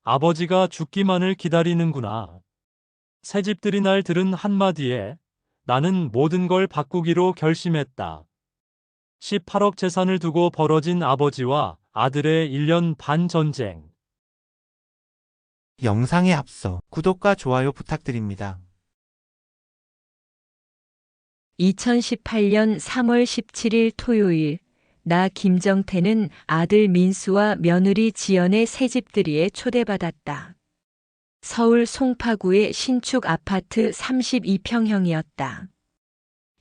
아버지가 죽기만을 기다리는구나. 새집들이 날 들은 한마디에 나는 모든 걸 바꾸기로 결심했다. 18억 재산을 두고 벌어진 아버지와 아들의 1년 반 전쟁. 영상에 앞서 구독과 좋아요 부탁드립니다. 2018년 3월 17일 토요일, 나 김정태는 아들 민수와 며느리 지연의 새집들이에 초대받았다. 서울 송파구의 신축 아파트 32평형이었다.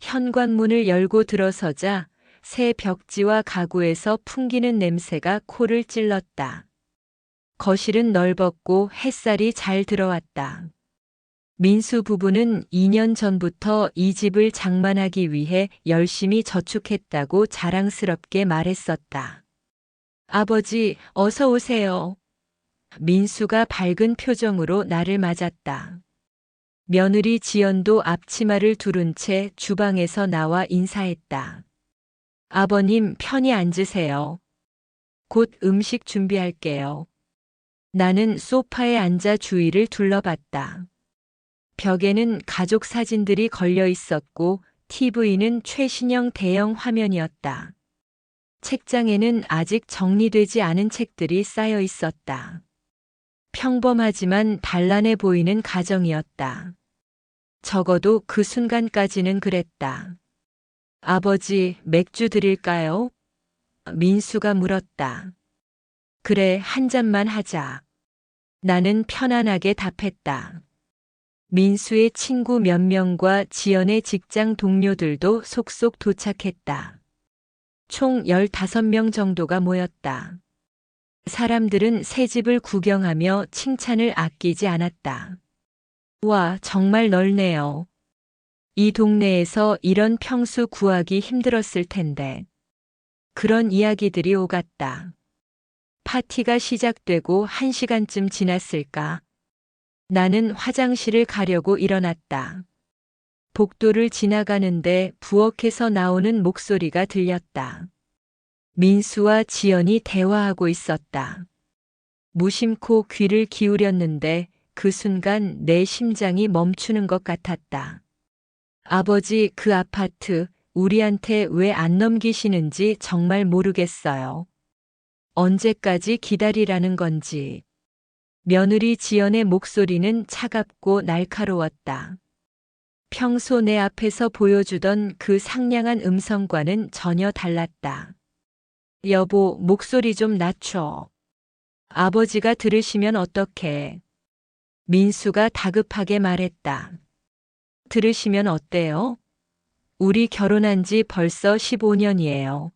현관문을 열고 들어서자 새 벽지와 가구에서 풍기는 냄새가 코를 찔렀다. 거실은 넓었고 햇살이 잘 들어왔다. 민수 부부는 2년 전부터 이 집을 장만하기 위해 열심히 저축했다고 자랑스럽게 말했었다. 아버지, 어서 오세요. 민수가 밝은 표정으로 나를 맞았다. 며느리 지연도 앞치마를 두른 채 주방에서 나와 인사했다. 아버님, 편히 앉으세요. 곧 음식 준비할게요. 나는 소파에 앉아 주위를 둘러봤다. 벽에는 가족 사진들이 걸려 있었고 TV는 최신형 대형 화면이었다. 책장에는 아직 정리되지 않은 책들이 쌓여 있었다. 평범하지만 단란해 보이는 가정이었다. 적어도 그 순간까지는 그랬다. 아버지, 맥주 드릴까요? 민수가 물었다. 그래, 한 잔만 하자. 나는 편안하게 답했다. 민수의 친구 몇 명과 지연의 직장 동료들도 속속 도착했다. 총 15명 정도가 모였다. 사람들은 새 집을 구경하며 칭찬을 아끼지 않았다. 와, 정말 넓네요. 이 동네에서 이런 평수 구하기 힘들었을 텐데. 그런 이야기들이 오갔다. 파티가 시작되고 1시간쯤 지났을까? 나는 화장실을 가려고 일어났다. 복도를 지나가는데 부엌에서 나오는 목소리가 들렸다. 민수와 지연이 대화하고 있었다. 무심코 귀를 기울였는데 그 순간 내 심장이 멈추는 것 같았다. 아버지, 그 아파트 우리한테 왜 안 넘기시는지 정말 모르겠어요. 언제까지 기다리라는 건지. 며느리 지연의 목소리는 차갑고 날카로웠다. 평소 내 앞에서 보여주던 그 상냥한 음성과는 전혀 달랐다. 여보, 목소리 좀 낮춰. 아버지가 들으시면 어떡해. 민수가 다급하게 말했다. 들으시면 어때요? 우리 결혼한 지 벌써 15년이에요.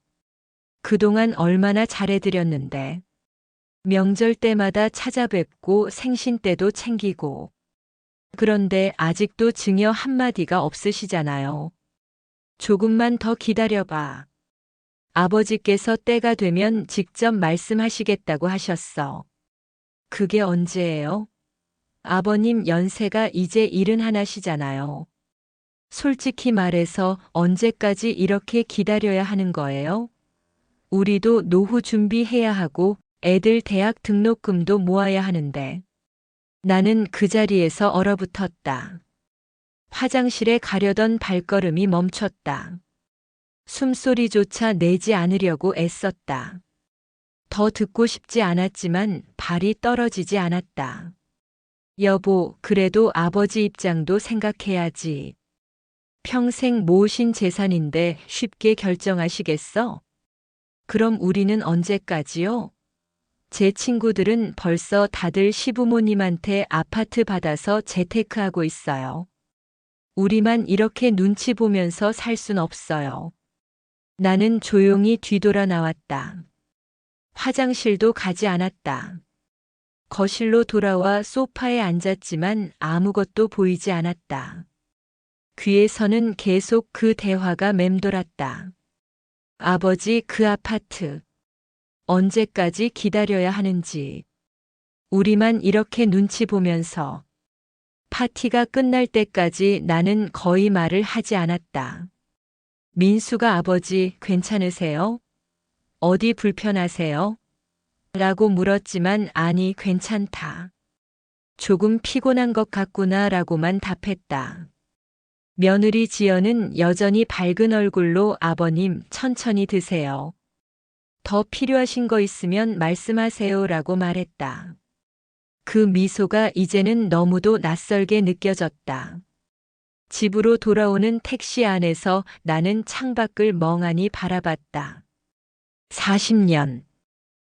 그동안 얼마나 잘해드렸는데. 명절 때마다 찾아뵙고 생신 때도 챙기고. 그런데 아직도 증여 한마디가 없으시잖아요. 조금만 더 기다려봐. 아버지께서 때가 되면 직접 말씀하시겠다고 하셨어. 그게 언제예요? 아버님 연세가 이제 71이잖아요. 솔직히 말해서 언제까지 이렇게 기다려야 하는 거예요? 우리도 노후 준비해야 하고 애들 대학 등록금도 모아야 하는데. 나는 그 자리에서 얼어붙었다. 화장실에 가려던 발걸음이 멈췄다. 숨소리조차 내지 않으려고 애썼다. 더 듣고 싶지 않았지만 발이 떨어지지 않았다. 여보, 그래도 아버지 입장도 생각해야지. 평생 모으신 재산인데 쉽게 결정하시겠어? 그럼 우리는 언제까지요? 제 친구들은 벌써 다들 시부모님한테 아파트 받아서 재테크하고 있어요. 우리만 이렇게 눈치 보면서 살 순 없어요. 나는 조용히 뒤돌아 나왔다. 화장실도 가지 않았다. 거실로 돌아와 소파에 앉았지만 아무것도 보이지 않았다. 귀에서는 계속 그 대화가 맴돌았다. 아버지, 그 아파트. 언제까지 기다려야 하는지. 우리만 이렇게 눈치 보면서. 파티가 끝날 때까지 나는 거의 말을 하지 않았다. 민수가 아버지, 괜찮으세요? 어디 불편하세요? 라고 물었지만 아니 괜찮다. 조금 피곤한 것 같구나 라고만 답했다. 며느리 지연은 여전히 밝은 얼굴로 아버님 천천히 드세요. 더 필요하신 거 있으면 말씀하세요 라고 말했다. 그 미소가 이제는 너무도 낯설게 느껴졌다. 집으로 돌아오는 택시 안에서 나는 창밖을 멍하니 바라봤다.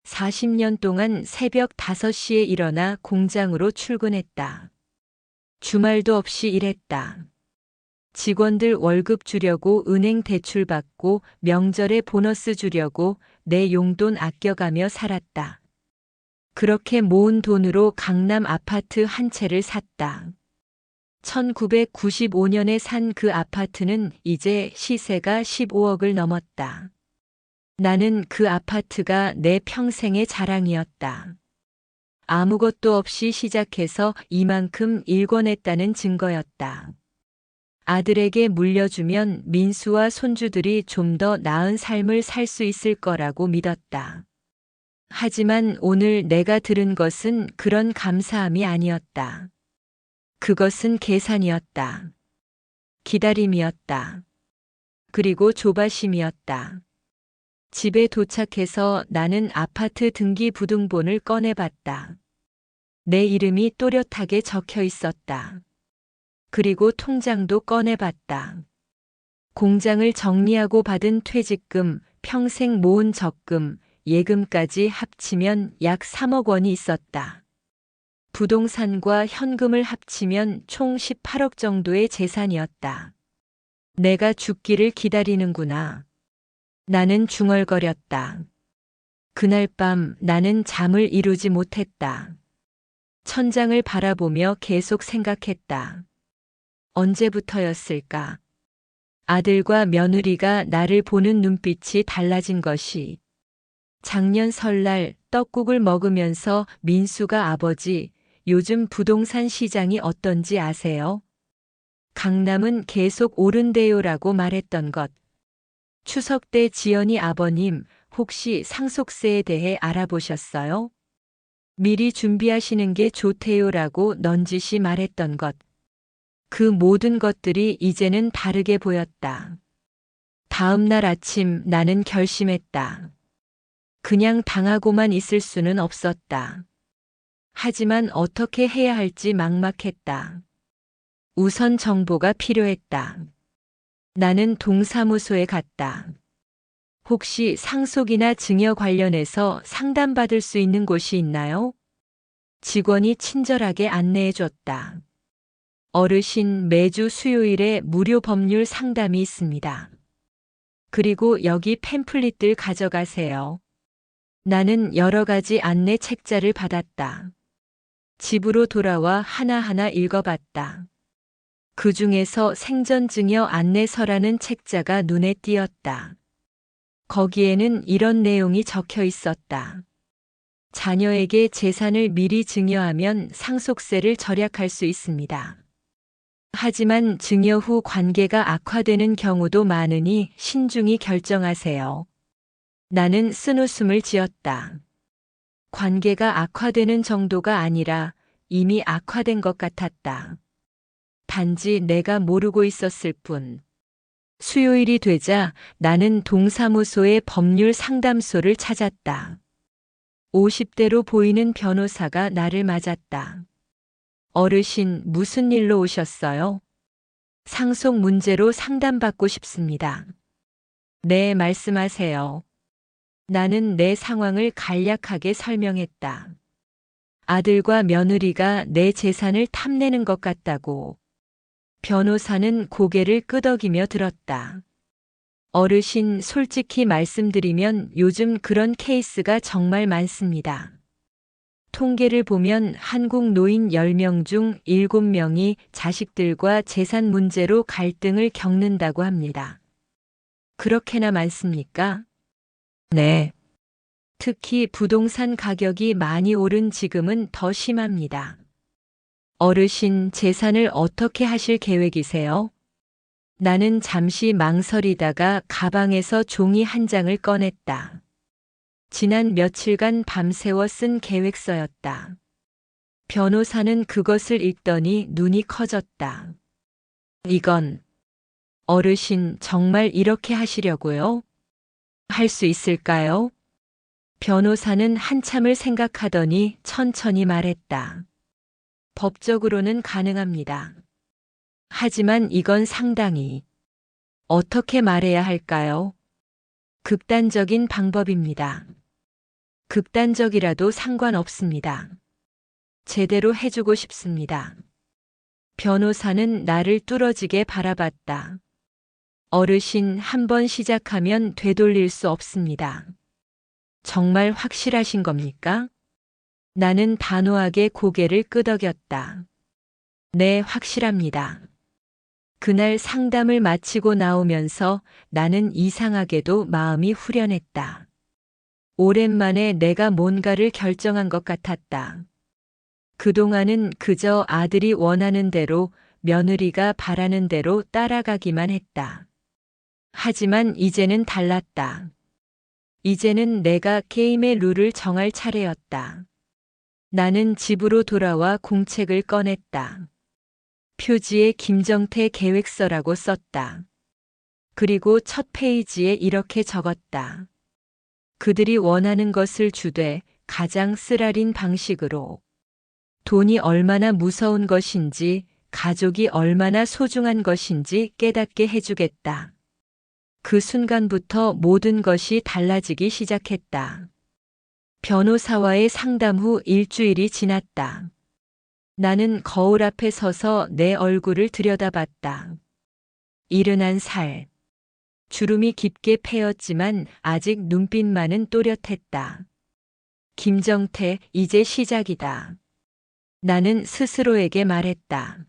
40년 동안 새벽 5시에 일어나 공장으로 출근했다. 주말도 없이 일했다. 직원들 월급 주려고 은행 대출 받고 명절에 보너스 주려고 내 용돈 아껴가며 살았다. 그렇게 모은 돈으로 강남 아파트 한 채를 샀다. 1995년에 산 그 아파트는 이제 시세가 15억을 넘었다. 나는 그 아파트가 내 평생의 자랑이었다. 아무것도 없이 시작해서 이만큼 일궈냈다는 증거였다. 아들에게 물려주면 민수와 손주들이 좀 더 나은 삶을 살 수 있을 거라고 믿었다. 하지만 오늘 내가 들은 것은 그런 감사함이 아니었다. 그것은 계산이었다. 기다림이었다. 그리고 조바심이었다. 집에 도착해서 나는 아파트 등기부등본을 꺼내봤다. 내 이름이 또렷하게 적혀 있었다. 그리고 통장도 꺼내봤다. 공장을 정리하고 받은 퇴직금, 평생 모은 적금, 예금까지 합치면 약 3억 원이 있었다. 부동산과 현금을 합치면 총 18억 정도의 재산이었다. 내가 죽기를 기다리는구나. 나는 중얼거렸다. 그날 밤 나는 잠을 이루지 못했다. 천장을 바라보며 계속 생각했다. 언제부터였을까? 아들과 며느리가 나를 보는 눈빛이 달라진 것이. 작년 설날 떡국을 먹으면서 민수가 아버지, 요즘 부동산 시장이 어떤지 아세요? 강남은 계속 오른대요라고 말했던 것. 추석 때 지연이 아버님, 혹시 상속세에 대해 알아보셨어요? 미리 준비하시는 게 좋대요라고 넌지시 말했던 것. 그 모든 것들이 이제는 다르게 보였다. 다음 날 아침 나는 결심했다. 그냥 당하고만 있을 수는 없었다. 하지만 어떻게 해야 할지 막막했다. 우선 정보가 필요했다. 나는 동사무소에 갔다. 혹시 상속이나 증여 관련해서 상담받을 수 있는 곳이 있나요? 직원이 친절하게 안내해 줬다. 어르신 매주 수요일에 무료 법률 상담이 있습니다. 그리고 여기 팸플릿들 가져가세요. 나는 여러 가지 안내 책자를 받았다. 집으로 돌아와 하나하나 읽어봤다. 그 중에서 생전증여 안내서라는 책자가 눈에 띄었다. 거기에는 이런 내용이 적혀 있었다. 자녀에게 재산을 미리 증여하면 상속세를 절약할 수 있습니다. 하지만 증여 후 관계가 악화되는 경우도 많으니 신중히 결정하세요. 나는 쓴웃음을 지었다. 관계가 악화되는 정도가 아니라 이미 악화된 것 같았다. 단지 내가 모르고 있었을 뿐. 수요일이 되자 나는 동사무소의 법률 상담소를 찾았다. 50대로 보이는 변호사가 나를 맞았다. 어르신, 무슨 일로 오셨어요? 상속 문제로 상담받고 싶습니다. 네, 말씀하세요. 나는 내 상황을 간략하게 설명했다. 아들과 며느리가 내 재산을 탐내는 것 같다고. 변호사는 고개를 끄덕이며 들었다. 어르신, 솔직히 말씀드리면 요즘 그런 케이스가 정말 많습니다. 통계를 보면 한국 노인 10명 중 7명이 자식들과 재산 문제로 갈등을 겪는다고 합니다. 그렇게나 많습니까? 네. 특히 부동산 가격이 많이 오른 지금은 더 심합니다. 어르신, 재산을 어떻게 하실 계획이세요? 나는 잠시 망설이다가 가방에서 종이 한 장을 꺼냈다. 지난 며칠간 밤새워 쓴 계획서였다. 변호사는 그것을 읽더니 눈이 커졌다. 이건 어르신 정말 이렇게 하시려고요? 할 수 있을까요? 변호사는 한참을 생각하더니 천천히 말했다. 법적으로는 가능합니다. 하지만 이건 상당히 어떻게 말해야 할까요? 극단적인 방법입니다. 극단적이라도 상관없습니다. 제대로 해주고 싶습니다. 변호사는 나를 뚫어지게 바라봤다. 어르신 한 번 시작하면 되돌릴 수 없습니다. 정말 확실하신 겁니까? 나는 단호하게 고개를 끄덕였다. 네, 확실합니다. 그날 상담을 마치고 나오면서 나는 이상하게도 마음이 후련했다. 오랜만에 내가 뭔가를 결정한 것 같았다. 그동안은 그저 아들이 원하는 대로, 며느리가 바라는 대로 따라가기만 했다. 하지만 이제는 달랐다. 이제는 내가 게임의 룰을 정할 차례였다. 나는 집으로 돌아와 공책을 꺼냈다. 표지에 김정태 계획서라고 썼다. 그리고 첫 페이지에 이렇게 적었다. 그들이 원하는 것을 주되 가장 쓰라린 방식으로. 돈이 얼마나 무서운 것인지, 가족이 얼마나 소중한 것인지 깨닫게 해주겠다. 그 순간부터 모든 것이 달라지기 시작했다. 변호사와의 상담 후 일주일이 지났다. 나는 거울 앞에 서서 내 얼굴을 들여다봤다. 71살. 주름이 깊게 패였지만 아직 눈빛만은 또렷했다. 김정태, 이제 시작이다. 나는 스스로에게 말했다.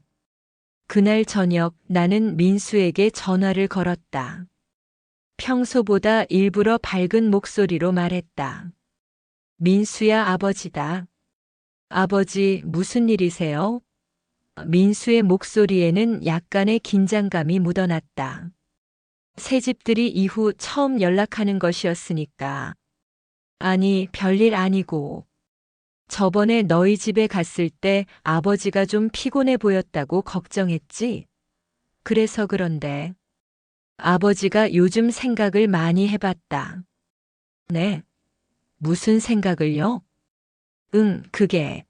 그날 저녁 나는 민수에게 전화를 걸었다. 평소보다 일부러 밝은 목소리로 말했다. 민수야, 아버지다. 아버지, 무슨 일이세요? 민수의 목소리에는 약간의 긴장감이 묻어났다. 새집들이 이후 처음 연락하는 것이었으니까. 아니, 별일 아니고. 저번에 너희 집에 갔을 때 아버지가 좀 피곤해 보였다고 걱정했지? 그래서 그런데. 아버지가 요즘 생각을 많이 해봤다. 네. 무슨 생각을요? 그게.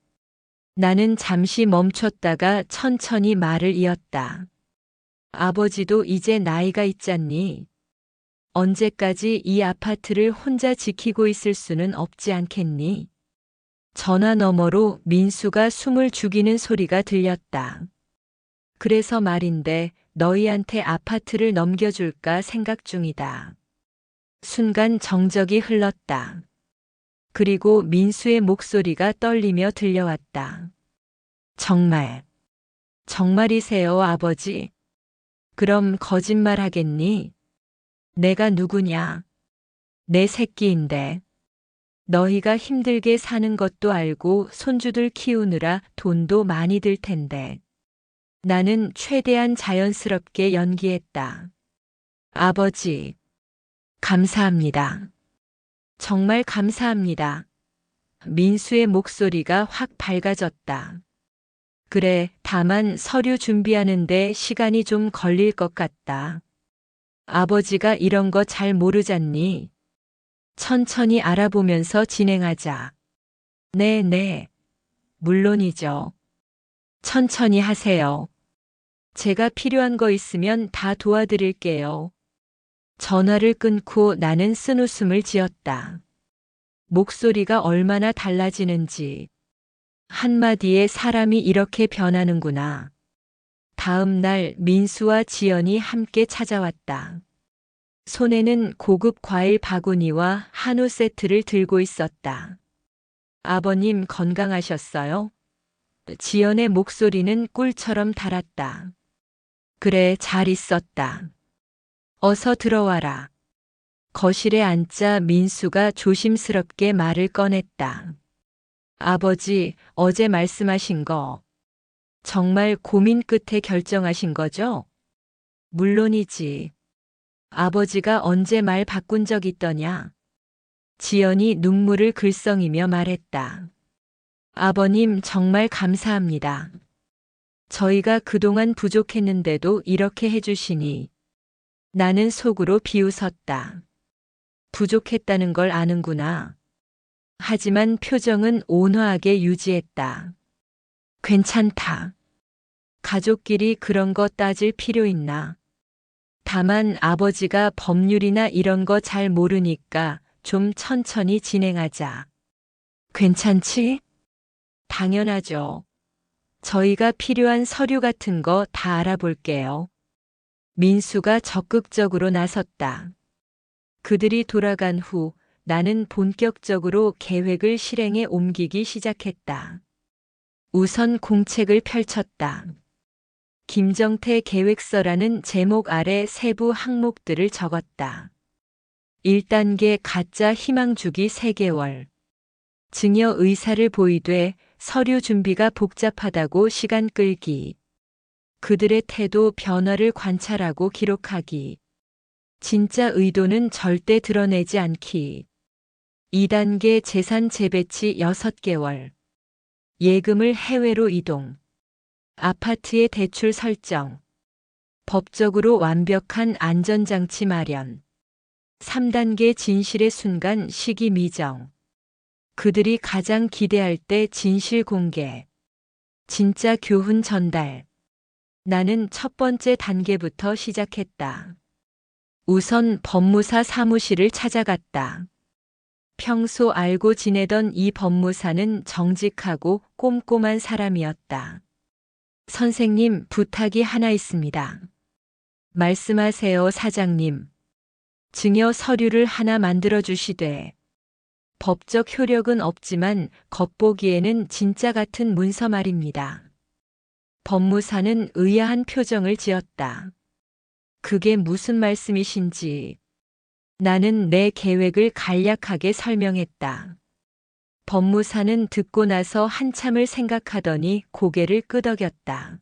나는 잠시 멈췄다가 천천히 말을 이었다. 아버지도 이제 나이가 있잖니. 언제까지 이 아파트를 혼자 지키고 있을 수는 없지 않겠니? 전화 너머로 민수가 숨을 죽이는 소리가 들렸다. 그래서 말인데 너희한테 아파트를 넘겨줄까 생각 중이다. 순간 정적이 흘렀다. 그리고 민수의 목소리가 떨리며 들려왔다. 정말, 정말이세요, 아버지? 그럼 거짓말 하겠니? 내가 누구냐? 내 새끼인데. 너희가 힘들게 사는 것도 알고 손주들 키우느라 돈도 많이 들 텐데. 나는 최대한 자연스럽게 연기했다. 아버지, 감사합니다. 정말 감사합니다. 민수의 목소리가 확 밝아졌다. 그래, 다만 서류 준비하는데 시간이 좀 걸릴 것 같다. 아버지가 이런 거 잘 모르잖니. 천천히 알아보면서 진행하자. 네. 물론이죠. 천천히 하세요. 제가 필요한 거 있으면 다 도와드릴게요. 전화를 끊고 나는 쓴웃음을 지었다. 목소리가 얼마나 달라지는지. 한마디에 사람이 이렇게 변하는구나. 다음 날 민수와 지연이 함께 찾아왔다. 손에는 고급 과일 바구니와 한우 세트를 들고 있었다. 아버님 건강하셨어요? 지연의 목소리는 꿀처럼 달았다. 그래, 잘 있었다. 어서 들어와라. 거실에 앉자 민수가 조심스럽게 말을 꺼냈다. 아버지, 어제 말씀하신 거 정말 고민 끝에 결정하신 거죠? 물론이지. 아버지가 언제 말 바꾼 적 있더냐? 지연이 눈물을 글썽이며 말했다. 아버님 정말 감사합니다. 저희가 그동안 부족했는데도 이렇게 해주시니. 나는 속으로 비웃었다. 부족했다는 걸 아는구나. 하지만 표정은 온화하게 유지했다. 괜찮다. 가족끼리 그런 거 따질 필요 있나. 다만 아버지가 법률이나 이런 거 잘 모르니까 좀 천천히 진행하자. 괜찮지? 당연하죠. 저희가 필요한 서류 같은 거 다 알아볼게요. 민수가 적극적으로 나섰다. 그들이 돌아간 후 나는 본격적으로 계획을 실행에 옮기기 시작했다. 우선 공책을 펼쳤다. 김정태 계획서라는 제목 아래 세부 항목들을 적었다. 1단계 가짜 희망 주기 3개월. 증여 의사를 보이되 서류 준비가 복잡하다고 시간 끌기. 그들의 태도 변화를 관찰하고 기록하기. 진짜 의도는 절대 드러내지 않기. 2단계 재산 재배치 6개월. 예금을 해외로 이동. 아파트의 대출 설정. 법적으로 완벽한 안전장치 마련. 3단계 진실의 순간 시기 미정. 그들이 가장 기대할 때 진실 공개. 진짜 교훈 전달. 나는 첫 번째 단계부터 시작했다. 우선 법무사 사무실을 찾아갔다. 평소 알고 지내던 이 법무사는 정직하고 꼼꼼한 사람이었다. 선생님, 부탁이 하나 있습니다. 말씀하세요, 사장님. 증여 서류를 하나 만들어 주시되. 법적 효력은 없지만 겉보기에는 진짜 같은 문서 말입니다. 법무사는 의아한 표정을 지었다. 그게 무슨 말씀이신지. 나는 내 계획을 간략하게 설명했다. 법무사는 듣고 나서 한참을 생각하더니 고개를 끄덕였다.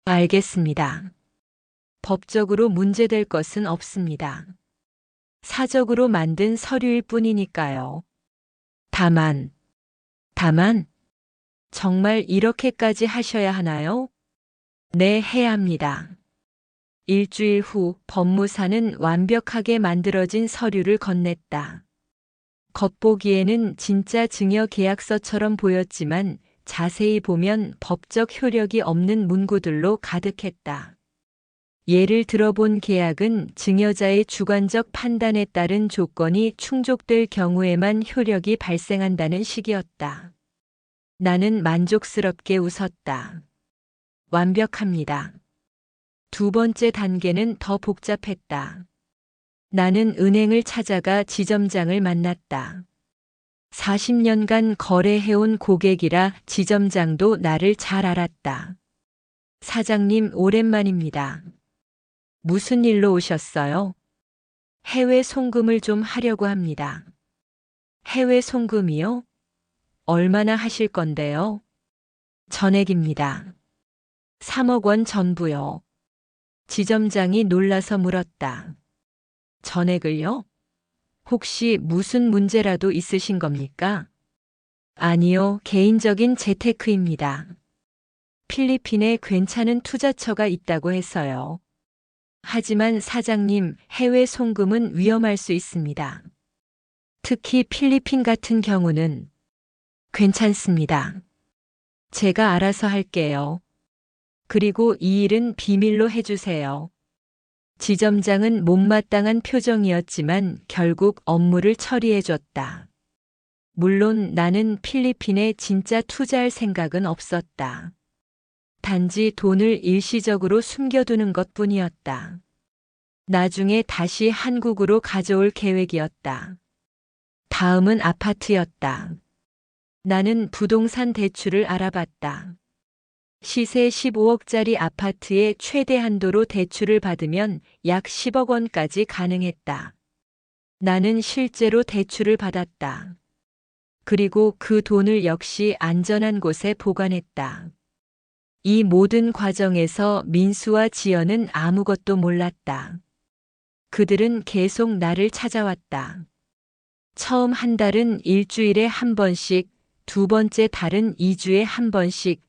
알겠습니다. 법적으로 문제될 것은 없습니다. 사적으로 만든 서류일 뿐이니까요. 다만, 정말 이렇게까지 하셔야 하나요? 네, 해야 합니다. 일주일 후 법무사는 완벽하게 만들어진 서류를 건넸다. 겉보기에는 진짜 증여 계약서처럼 보였지만 자세히 보면 법적 효력이 없는 문구들로 가득했다. 예를 들어본 계약은 증여자의 주관적 판단에 따른 조건이 충족될 경우에만 효력이 발생한다는 식이었다. 나는 만족스럽게 웃었다. 완벽합니다. 두 번째 단계는 더 복잡했다. 나는 은행을 찾아가 지점장을 만났다. 40년간 거래해온 고객이라 지점장도 나를 잘 알았다. 사장님, 오랜만입니다. 무슨 일로 오셨어요? 해외 송금을 좀 하려고 합니다. 해외 송금이요? 얼마나 하실 건데요? 전액입니다. 3억 원 전부요. 지점장이 놀라서 물었다. 전액을요? 혹시 무슨 문제라도 있으신 겁니까? 아니요, 개인적인 재테크입니다. 필리핀에 괜찮은 투자처가 있다고 해서요. 하지만 사장님, 해외 송금은 위험할 수 있습니다. 특히 필리핀 같은 경우는. 괜찮습니다. 제가 알아서 할게요. 그리고 이 일은 비밀로 해주세요. 지점장은 못마땅한 표정이었지만 결국 업무를 처리해줬다. 물론 나는 필리핀에 진짜 투자할 생각은 없었다. 단지 돈을 일시적으로 숨겨두는 것뿐이었다. 나중에 다시 한국으로 가져올 계획이었다. 다음은 아파트였다. 나는 부동산 대출을 알아봤다. 시세 15억짜리 아파트에 최대 한도로 대출을 받으면 약 10억 원까지 가능했다. 나는 실제로 대출을 받았다. 그리고 그 돈을 역시 안전한 곳에 보관했다. 이 모든 과정에서 민수와 지연은 아무것도 몰랐다. 그들은 계속 나를 찾아왔다. 처음 한 달은 일주일에 한 번씩, 두 번째 달은 2주에 한 번씩.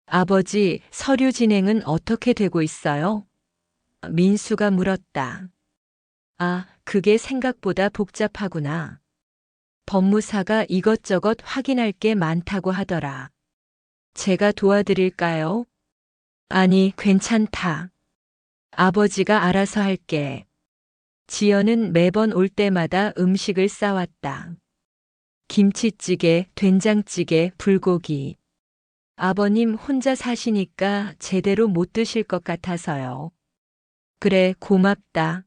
아버지, 서류 진행은 어떻게 되고 있어요? 민수가 물었다. 아, 그게 생각보다 복잡하구나. 법무사가 이것저것 확인할 게 많다고 하더라. 제가 도와드릴까요? 아니, 괜찮다. 아버지가 알아서 할게. 지연은 매번 올 때마다 음식을 싸왔다. 김치찌개, 된장찌개, 불고기. 아버님 혼자 사시니까 제대로 못 드실 것 같아서요. 그래, 고맙다.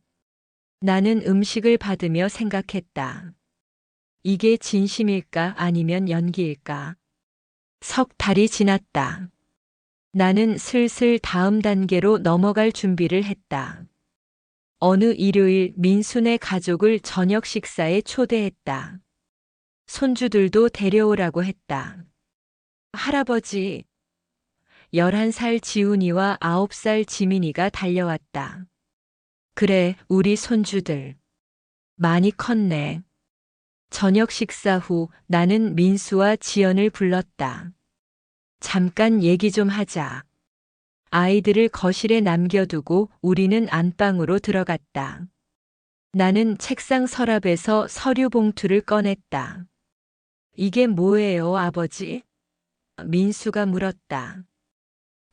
나는 음식을 받으며 생각했다. 이게 진심일까 아니면 연기일까? 석 달이 지났다. 나는 슬슬 다음 단계로 넘어갈 준비를 했다. 어느 일요일 민수네 가족을 저녁 식사에 초대했다. 손주들도 데려오라고 했다. 할아버지, 11살 지훈이와 9살 지민이가 달려왔다. 그래, 우리 손주들. 많이 컸네. 저녁 식사 후 나는 민수와 지연을 불렀다. 잠깐 얘기 좀 하자. 아이들을 거실에 남겨두고 우리는 안방으로 들어갔다. 나는 책상 서랍에서 서류 봉투를 꺼냈다. 이게 뭐예요, 아버지? 민수가 물었다.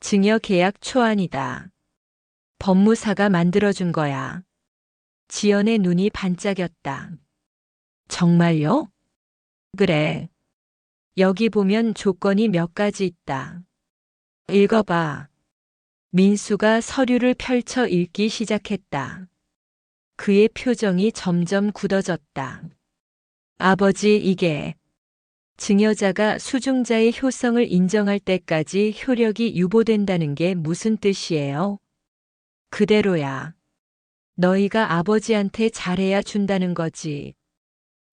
증여 계약 초안이다. 법무사가 만들어준 거야. 지연의 눈이 반짝였다. 정말요? 그래. 여기 보면 조건이 몇 가지 있다. 읽어봐. 민수가 서류를 펼쳐 읽기 시작했다. 그의 표정이 점점 굳어졌다. 아버지, 이게 증여자가 수중자의 효성을 인정할 때까지 효력이 유보된다는 게 무슨 뜻이에요? 그대로야. 너희가 아버지한테 잘해야 준다는 거지.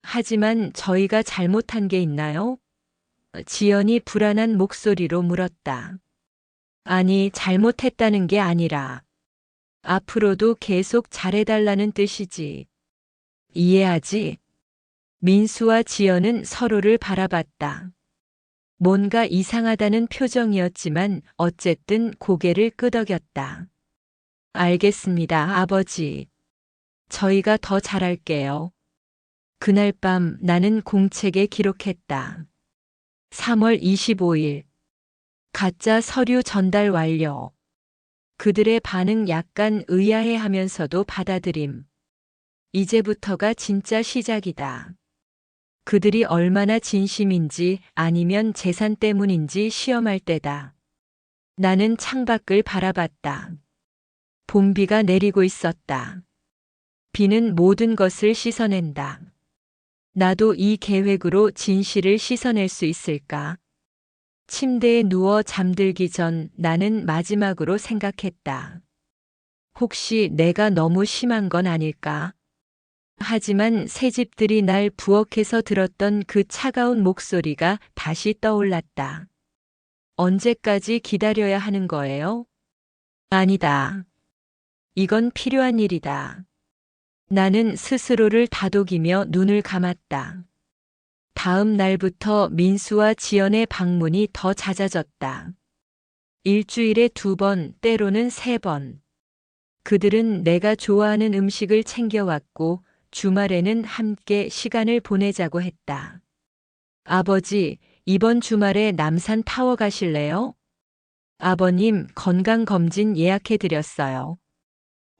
하지만 저희가 잘못한 게 있나요? 지연이 불안한 목소리로 물었다. 아니, 잘못했다는 게 아니라 앞으로도 계속 잘해달라는 뜻이지. 이해하지? 민수와 지연은 서로를 바라봤다. 뭔가 이상하다는 표정이었지만 어쨌든 고개를 끄덕였다. 알겠습니다, 아버지. 저희가 더 잘할게요. 그날 밤 나는 공책에 기록했다. 3월 25일. 가짜 서류 전달 완료. 그들의 반응 약간 의아해 하면서도 받아들임. 이제부터가 진짜 시작이다. 그들이 얼마나 진심인지 아니면 재산 때문인지 시험할 때다. 나는 창밖을 바라봤다. 봄비가 내리고 있었다. 비는 모든 것을 씻어낸다. 나도 이 계획으로 진실을 씻어낼 수 있을까? 침대에 누워 잠들기 전 나는 마지막으로 생각했다. 혹시 내가 너무 심한 건 아닐까? 하지만 새집들이 날 부엌에서 들었던 그 차가운 목소리가 다시 떠올랐다. 언제까지 기다려야 하는 거예요? 아니다. 이건 필요한 일이다. 나는 스스로를 다독이며 눈을 감았다. 다음 날부터 민수와 지연의 방문이 더 잦아졌다. 일주일에 2번, 때로는 3번. 그들은 내가 좋아하는 음식을 챙겨왔고 주말에는 함께 시간을 보내자고 했다. 아버지, 이번 주말에 남산 타워 가실래요? 아버님, 건강검진 예약해드렸어요.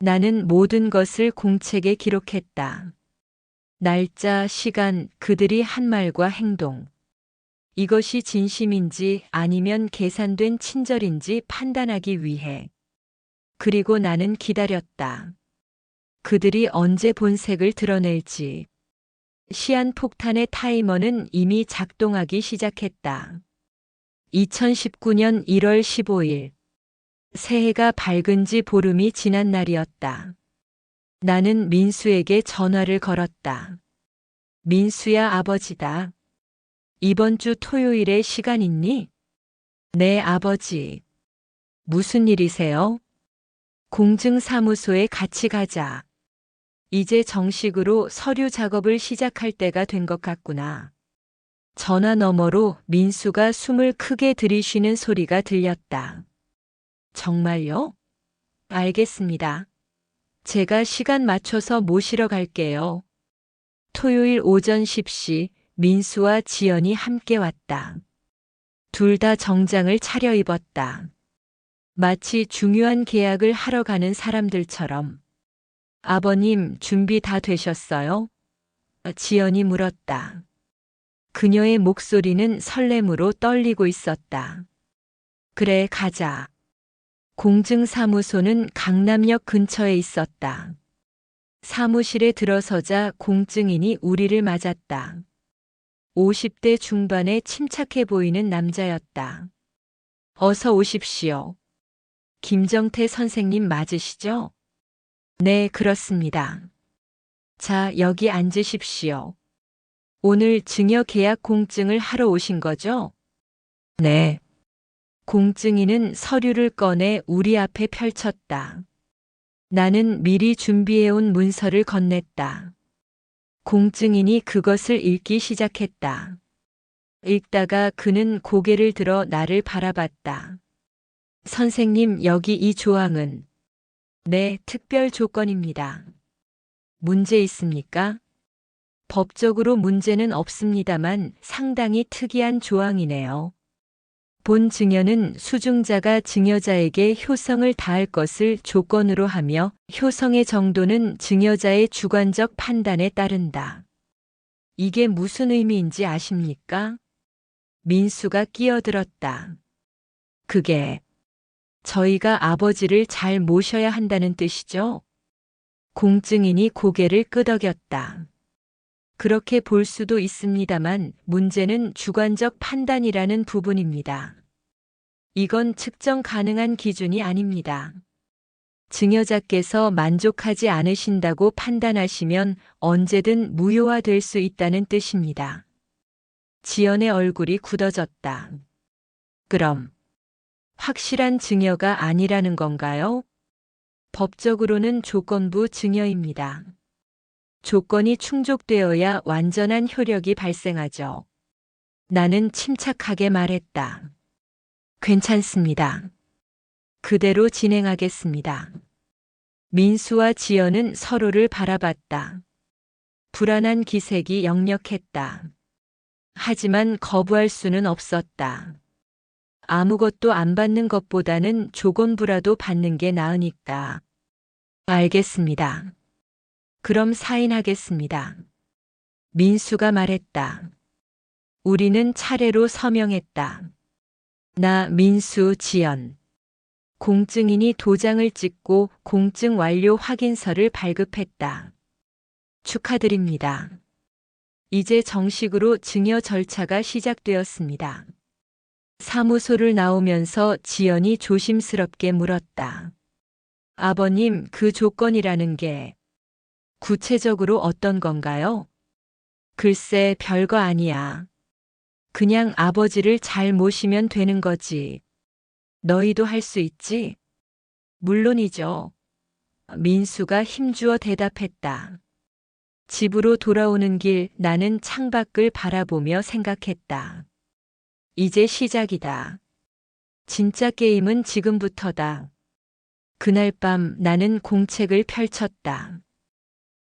나는 모든 것을 공책에 기록했다. 날짜, 시간, 그들이 한 말과 행동. 이것이 진심인지 아니면 계산된 친절인지 판단하기 위해. 그리고 나는 기다렸다. 그들이 언제 본색을 드러낼지. 시한폭탄의 타이머는 이미 작동하기 시작했다. 2019년 1월 15일. 새해가 밝은 지 보름이 지난 날이었다. 나는 민수에게 전화를 걸었다. 민수야, 아버지다. 이번 주 토요일에 시간 있니? 네, 아버지. 무슨 일이세요? 공증사무소에 같이 가자. 이제 정식으로 서류 작업을 시작할 때가 된 것 같구나. 전화 너머로 민수가 숨을 크게 들이쉬는 소리가 들렸다. 정말요? 알겠습니다. 제가 시간 맞춰서 모시러 갈게요. 토요일 오전 10시 민수와 지연이 함께 왔다. 둘 다 정장을 차려입었다. 마치 중요한 계약을 하러 가는 사람들처럼. 아버님, 준비 다 되셨어요? 지연이 물었다. 그녀의 목소리는 설렘으로 떨리고 있었다. 그래, 가자. 공증사무소는 강남역 근처에 있었다. 사무실에 들어서자 공증인이 우리를 맞았다. 50대 중반에 침착해 보이는 남자였다. 어서 오십시오. 김정태 선생님 맞으시죠? 네, 그렇습니다. 자, 여기 앉으십시오. 오늘 증여 계약 공증을 하러 오신 거죠? 네. 공증인은 서류를 꺼내 우리 앞에 펼쳤다. 나는 미리 준비해온 문서를 건넸다. 공증인이 그것을 읽기 시작했다. 읽다가 그는 고개를 들어 나를 바라봤다. 선생님, 여기 이 조항은 네, 특별 조건입니다. 문제 있습니까? 법적으로 문제는 없습니다만 상당히 특이한 조항이네요. 본 증여는 수증자가 증여자에게 효성을 다할 것을 조건으로 하며 효성의 정도는 증여자의 주관적 판단에 따른다. 이게 무슨 의미인지 아십니까? 민수가 끼어들었다. 그게 저희가 아버지를 잘 모셔야 한다는 뜻이죠? 공증인이 고개를 끄덕였다. 그렇게 볼 수도 있습니다만 문제는 주관적 판단이라는 부분입니다. 이건 측정 가능한 기준이 아닙니다. 증여자께서 만족하지 않으신다고 판단하시면 언제든 무효화될 수 있다는 뜻입니다. 지연의 얼굴이 굳어졌다. 그럼 확실한 증여가 아니라는 건가요? 법적으로는 조건부 증여입니다. 조건이 충족되어야 완전한 효력이 발생하죠. 나는 침착하게 말했다. 괜찮습니다. 그대로 진행하겠습니다. 민수와 지연은 서로를 바라봤다. 불안한 기색이 역력했다. 하지만 거부할 수는 없었다. 아무것도 안 받는 것보다는 조건부라도 받는 게 나으니까. 알겠습니다. 그럼 사인하겠습니다. 민수가 말했다. 우리는 차례로 서명했다. 나, 민수, 지연. 공증인이 도장을 찍고 공증 완료 확인서를 발급했다. 축하드립니다. 이제 정식으로 증여 절차가 시작되었습니다. 사무소를 나오면서 지연이 조심스럽게 물었다. 아버님, 그 조건이라는 게 구체적으로 어떤 건가요? 글쎄, 별거 아니야. 그냥 아버지를 잘 모시면 되는 거지. 너희도 할 수 있지? 물론이죠. 민수가 힘주어 대답했다. 집으로 돌아오는 길 나는 창밖을 바라보며 생각했다. 이제 시작이다. 진짜 게임은 지금부터다. 그날 밤 나는 공책을 펼쳤다.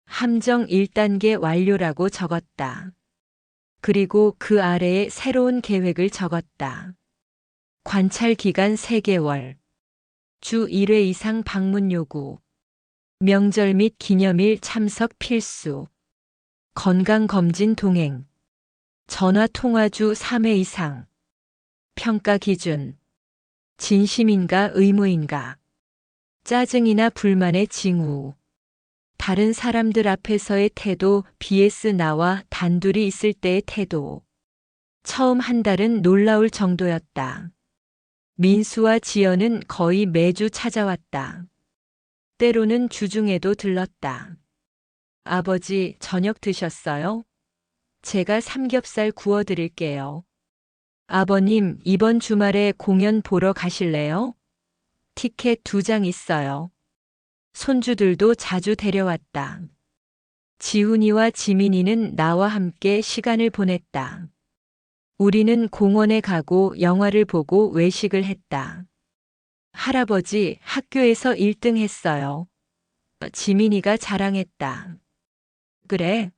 함정 1단계 완료라고 적었다. 그리고 그 아래에 새로운 계획을 적었다. 관찰 기간 3개월. 주 1회 이상 방문 요구. 명절 및 기념일 참석 필수. 건강검진 동행. 전화 통화 주 3회 이상. 평가 기준. 진심인가 의무인가. 짜증이나 불만의 징후. 다른 사람들 앞에서의 태도 vs 나와 단둘이 있을 때의 태도. 처음 한 달은 놀라울 정도였다. 민수와 지연은 거의 매주 찾아왔다. 때로는 주중에도 들렀다. 아버지, 저녁 드셨어요? 제가 삼겹살 구워드릴게요. 아버님, 이번 주말에 공연 보러 가실래요? 티켓 2장 있어요. 손주들도 자주 데려왔다. 지훈이와 지민이는 나와 함께 시간을 보냈다. 우리는 공원에 가고 영화를 보고 외식을 했다. 할아버지 학교에서 1등 했어요. 지민이가 자랑했다. 그래,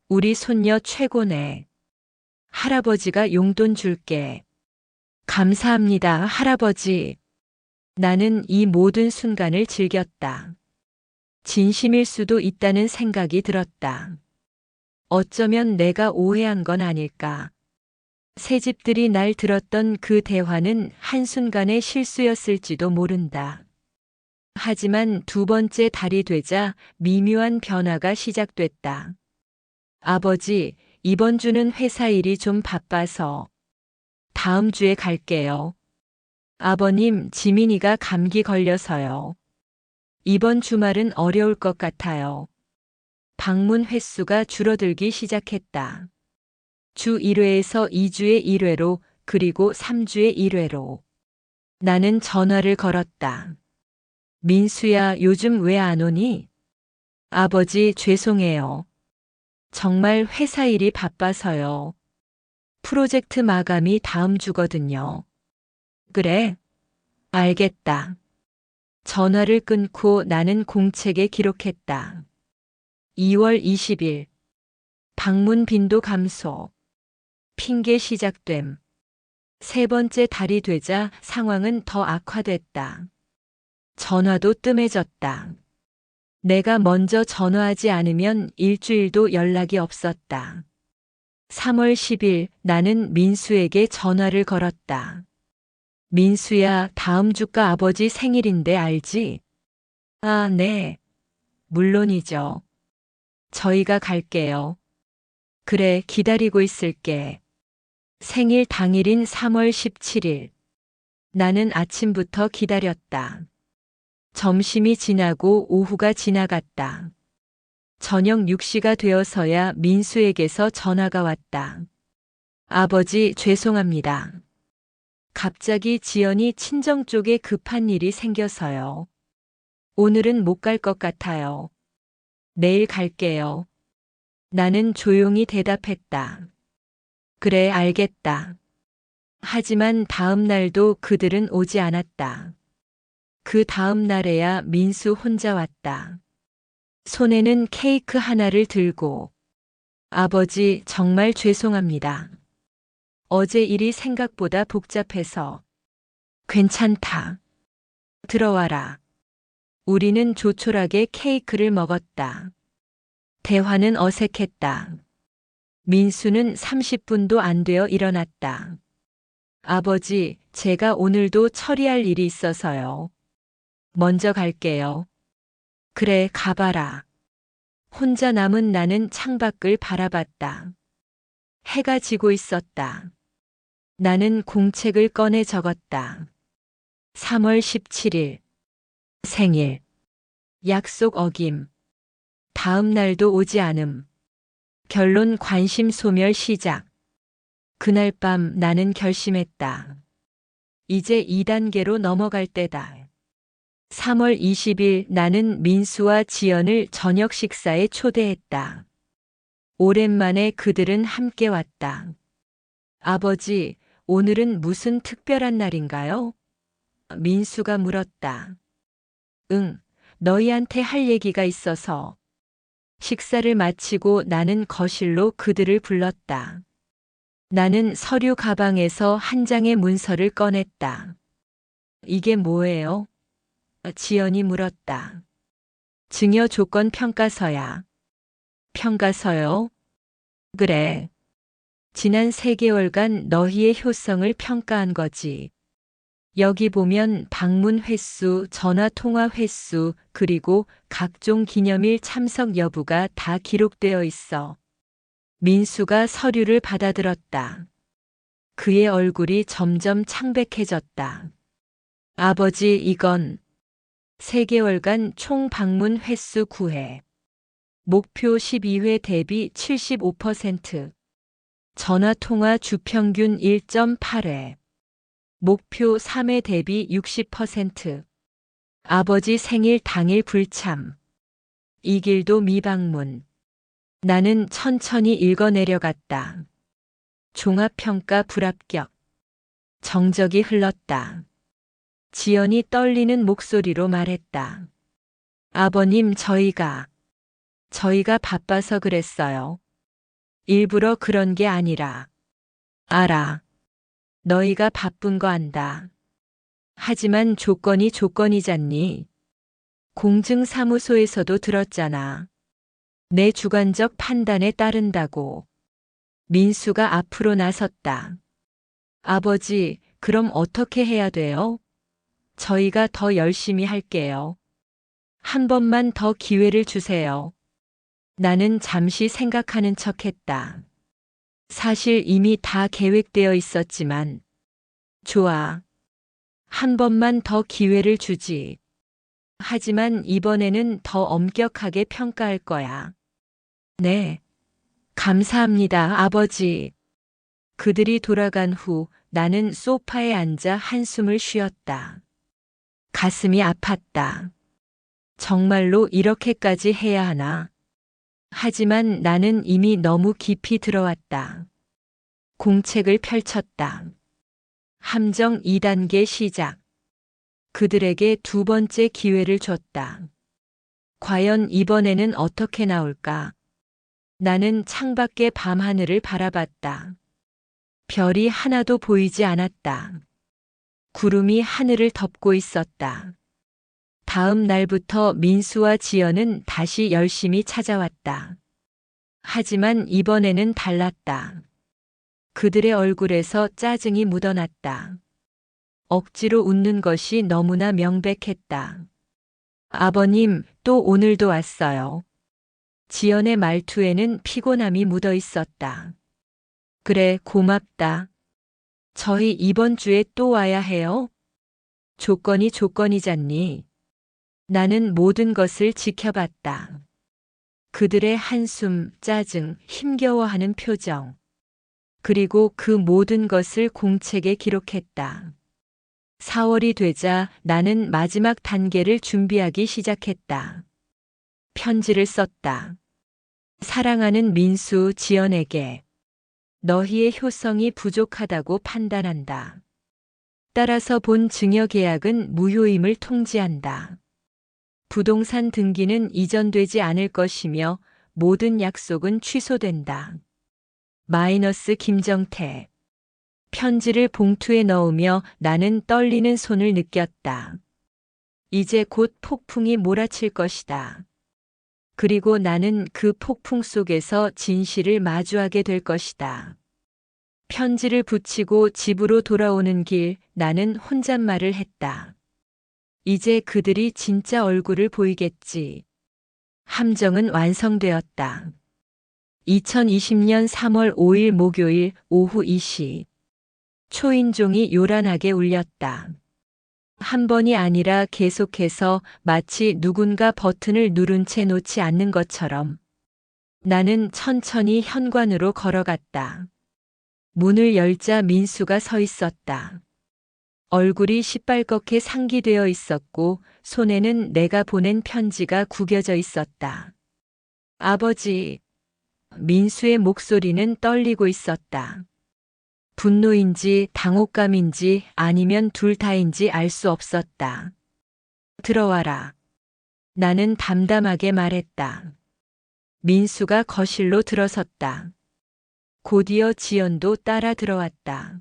우리 손녀 최고네. 할아버지가 용돈 줄게. 감사합니다, 할아버지. 나는 이 모든 순간을 즐겼다. 진심일 수도 있다는 생각이 들었다. 어쩌면 내가 오해한 건 아닐까. 새집들이 날 들었던 그 대화는 한순간의 실수였을지도 모른다. 하지만 두 번째 달이 되자 미묘한 변화가 시작됐다. 아버지, 이번 주는 회사 일이 좀 바빠서 다음 주에 갈게요. 아버님, 지민이가 감기 걸려서요. 이번 주말은 어려울 것 같아요. 방문 횟수가 줄어들기 시작했다. 주 1회에서 2주에 1회로, 그리고 3주에 1회로. 나는 전화를 걸었다. 민수야, 요즘 왜 안 오니? 아버지, 죄송해요. 정말 회사 일이 바빠서요. 프로젝트 마감이 다음 주거든요. 그래, 알겠다. 전화를 끊고 나는 공책에 기록했다. 2월 20일. 방문 빈도 감소. 핑계 시작됨. 세 번째 달이 되자 상황은 더 악화됐다. 전화도 뜸해졌다. 내가 먼저 전화하지 않으면 일주일도 연락이 없었다. 3월 10일 나는 민수에게 전화를 걸었다. 민수야, 다음 주가 아버지 생일인데 알지? 아, 네. 물론이죠. 저희가 갈게요. 그래, 기다리고 있을게. 생일 당일인 3월 17일. 나는 아침부터 기다렸다. 점심이 지나고 오후가 지나갔다. 저녁 6시가 되어서야 민수에게서 전화가 왔다. 아버지, 죄송합니다. 갑자기 지연이 친정 쪽에 급한 일이 생겨서요. 오늘은 못 갈 것 같아요. 내일 갈게요. 나는 조용히 대답했다. 그래, 알겠다. 하지만 다음 날도 그들은 오지 않았다. 그 다음 날에야 민수 혼자 왔다. 손에는 케이크 하나를 들고. 아버지, 정말 죄송합니다. 어제 일이 생각보다 복잡해서. 괜찮다. 들어와라. 우리는 조촐하게 케이크를 먹었다. 대화는 어색했다. 민수는 30분도 안 되어 일어났다. 아버지, 제가 오늘도 처리할 일이 있어서요. 먼저 갈게요. 그래, 가봐라. 혼자 남은 나는 창밖을 바라봤다. 해가 지고 있었다. 나는 공책을 꺼내 적었다. 3월 17일. 생일. 약속 어김. 다음 날도 오지 않음. 결론 관심 소멸 시작. 그날 밤 나는 결심했다. 이제 2단계로 넘어갈 때다. 3월 20일 나는 민수와 지연을 저녁 식사에 초대했다. 오랜만에 그들은 함께 왔다. 아버지, 오늘은 무슨 특별한 날인가요? 민수가 물었다. 응, 너희한테 할 얘기가 있어서. 식사를 마치고 나는 거실로 그들을 불렀다. 나는 서류 가방에서 한 장의 문서를 꺼냈다. 이게 뭐예요? 지연이 물었다. 증여 조건 평가서야. 평가서요? 그래. 지난 3개월간 너희의 효성을 평가한 거지. 여기 보면 방문 횟수, 전화 통화 횟수, 그리고 각종 기념일 참석 여부가 다 기록되어 있어. 민수가 서류를 받아들었다. 그의 얼굴이 점점 창백해졌다. 아버지, 이건 3개월간 총 방문 횟수 9회. 목표 12회 대비 75%. 전화 통화 주평균 1.8회. 목표 3회 대비 60%. 아버지 생일 당일 불참. 이 길도 미방문. 나는 천천히 읽어내려갔다. 종합평가 불합격. 정적이 흘렀다. 지연이 떨리는 목소리로 말했다. 아버님, 저희가 바빠서 그랬어요. 일부러 그런 게 아니라. 알아. 너희가 바쁜 거 안다. 하지만 조건이 조건이잖니. 공증사무소에서도 들었잖아. 내 주관적 판단에 따른다고. 민수가 앞으로 나섰다. 아버지, 그럼 어떻게 해야 돼요? 저희가 더 열심히 할게요. 한 번만 더 기회를 주세요. 나는 잠시 생각하는 척 했다. 사실 이미 다 계획되어 있었지만. 좋아. 한 번만 더 기회를 주지. 하지만 이번에는 더 엄격하게 평가할 거야. 네. 감사합니다, 아버지. 그들이 돌아간 후 나는 소파에 앉아 한숨을 쉬었다. 가슴이 아팠다. 정말로 이렇게까지 해야 하나? 하지만 나는 이미 너무 깊이 들어왔다. 공책을 펼쳤다. 함정 2단계 시작. 그들에게 두 번째 기회를 줬다. 과연 이번에는 어떻게 나올까? 나는 창밖의 밤하늘을 바라봤다. 별이 하나도 보이지 않았다. 구름이 하늘을 덮고 있었다. 다음 날부터 민수와 지연은 다시 열심히 찾아왔다. 하지만 이번에는 달랐다. 그들의 얼굴에서 짜증이 묻어났다. 억지로 웃는 것이 너무나 명백했다. 아버님, 또 오늘도 왔어요. 지연의 말투에는 피곤함이 묻어 있었다. 그래, 고맙다. 저희 이번 주에 또 와야 해요? 조건이 조건이잖니. 나는 모든 것을 지켜봤다. 그들의 한숨, 짜증, 힘겨워하는 표정. 그리고 그 모든 것을 공책에 기록했다. 4월이 되자 나는 마지막 단계를 준비하기 시작했다. 편지를 썼다. 사랑하는 민수, 지연에게. 너희의 효성이 부족하다고 판단한다. 따라서 본 증여계약은 무효임을 통지한다. 부동산 등기는 이전되지 않을 것이며 모든 약속은 취소된다. 마이너스 김정태. 편지를 봉투에 넣으며 나는 떨리는 손을 느꼈다. 이제 곧 폭풍이 몰아칠 것이다. 그리고 나는 그 폭풍 속에서 진실을 마주하게 될 것이다. 편지를 붙이고 집으로 돌아오는 길 나는 혼잣말을 했다. 이제 그들이 진짜 얼굴을 보이겠지. 함정은 완성되었다. 2020년 3월 5일 목요일 오후 2시. 초인종이 요란하게 울렸다. 한 번이 아니라 계속해서 마치 누군가 버튼을 누른 채 놓지 않는 것처럼. 나는 천천히 현관으로 걸어갔다. 문을 열자 민수가 서 있었다. 얼굴이 시뻘겋게 상기되어 있었고 손에는 내가 보낸 편지가 구겨져 있었다. 아버지. 민수의 목소리는 떨리고 있었다. 분노인지 당혹감인지 아니면 둘 다인지 알 수 없었다. 들어와라. 나는 담담하게 말했다. 민수가 거실로 들어섰다. 곧이어 지연도 따라 들어왔다.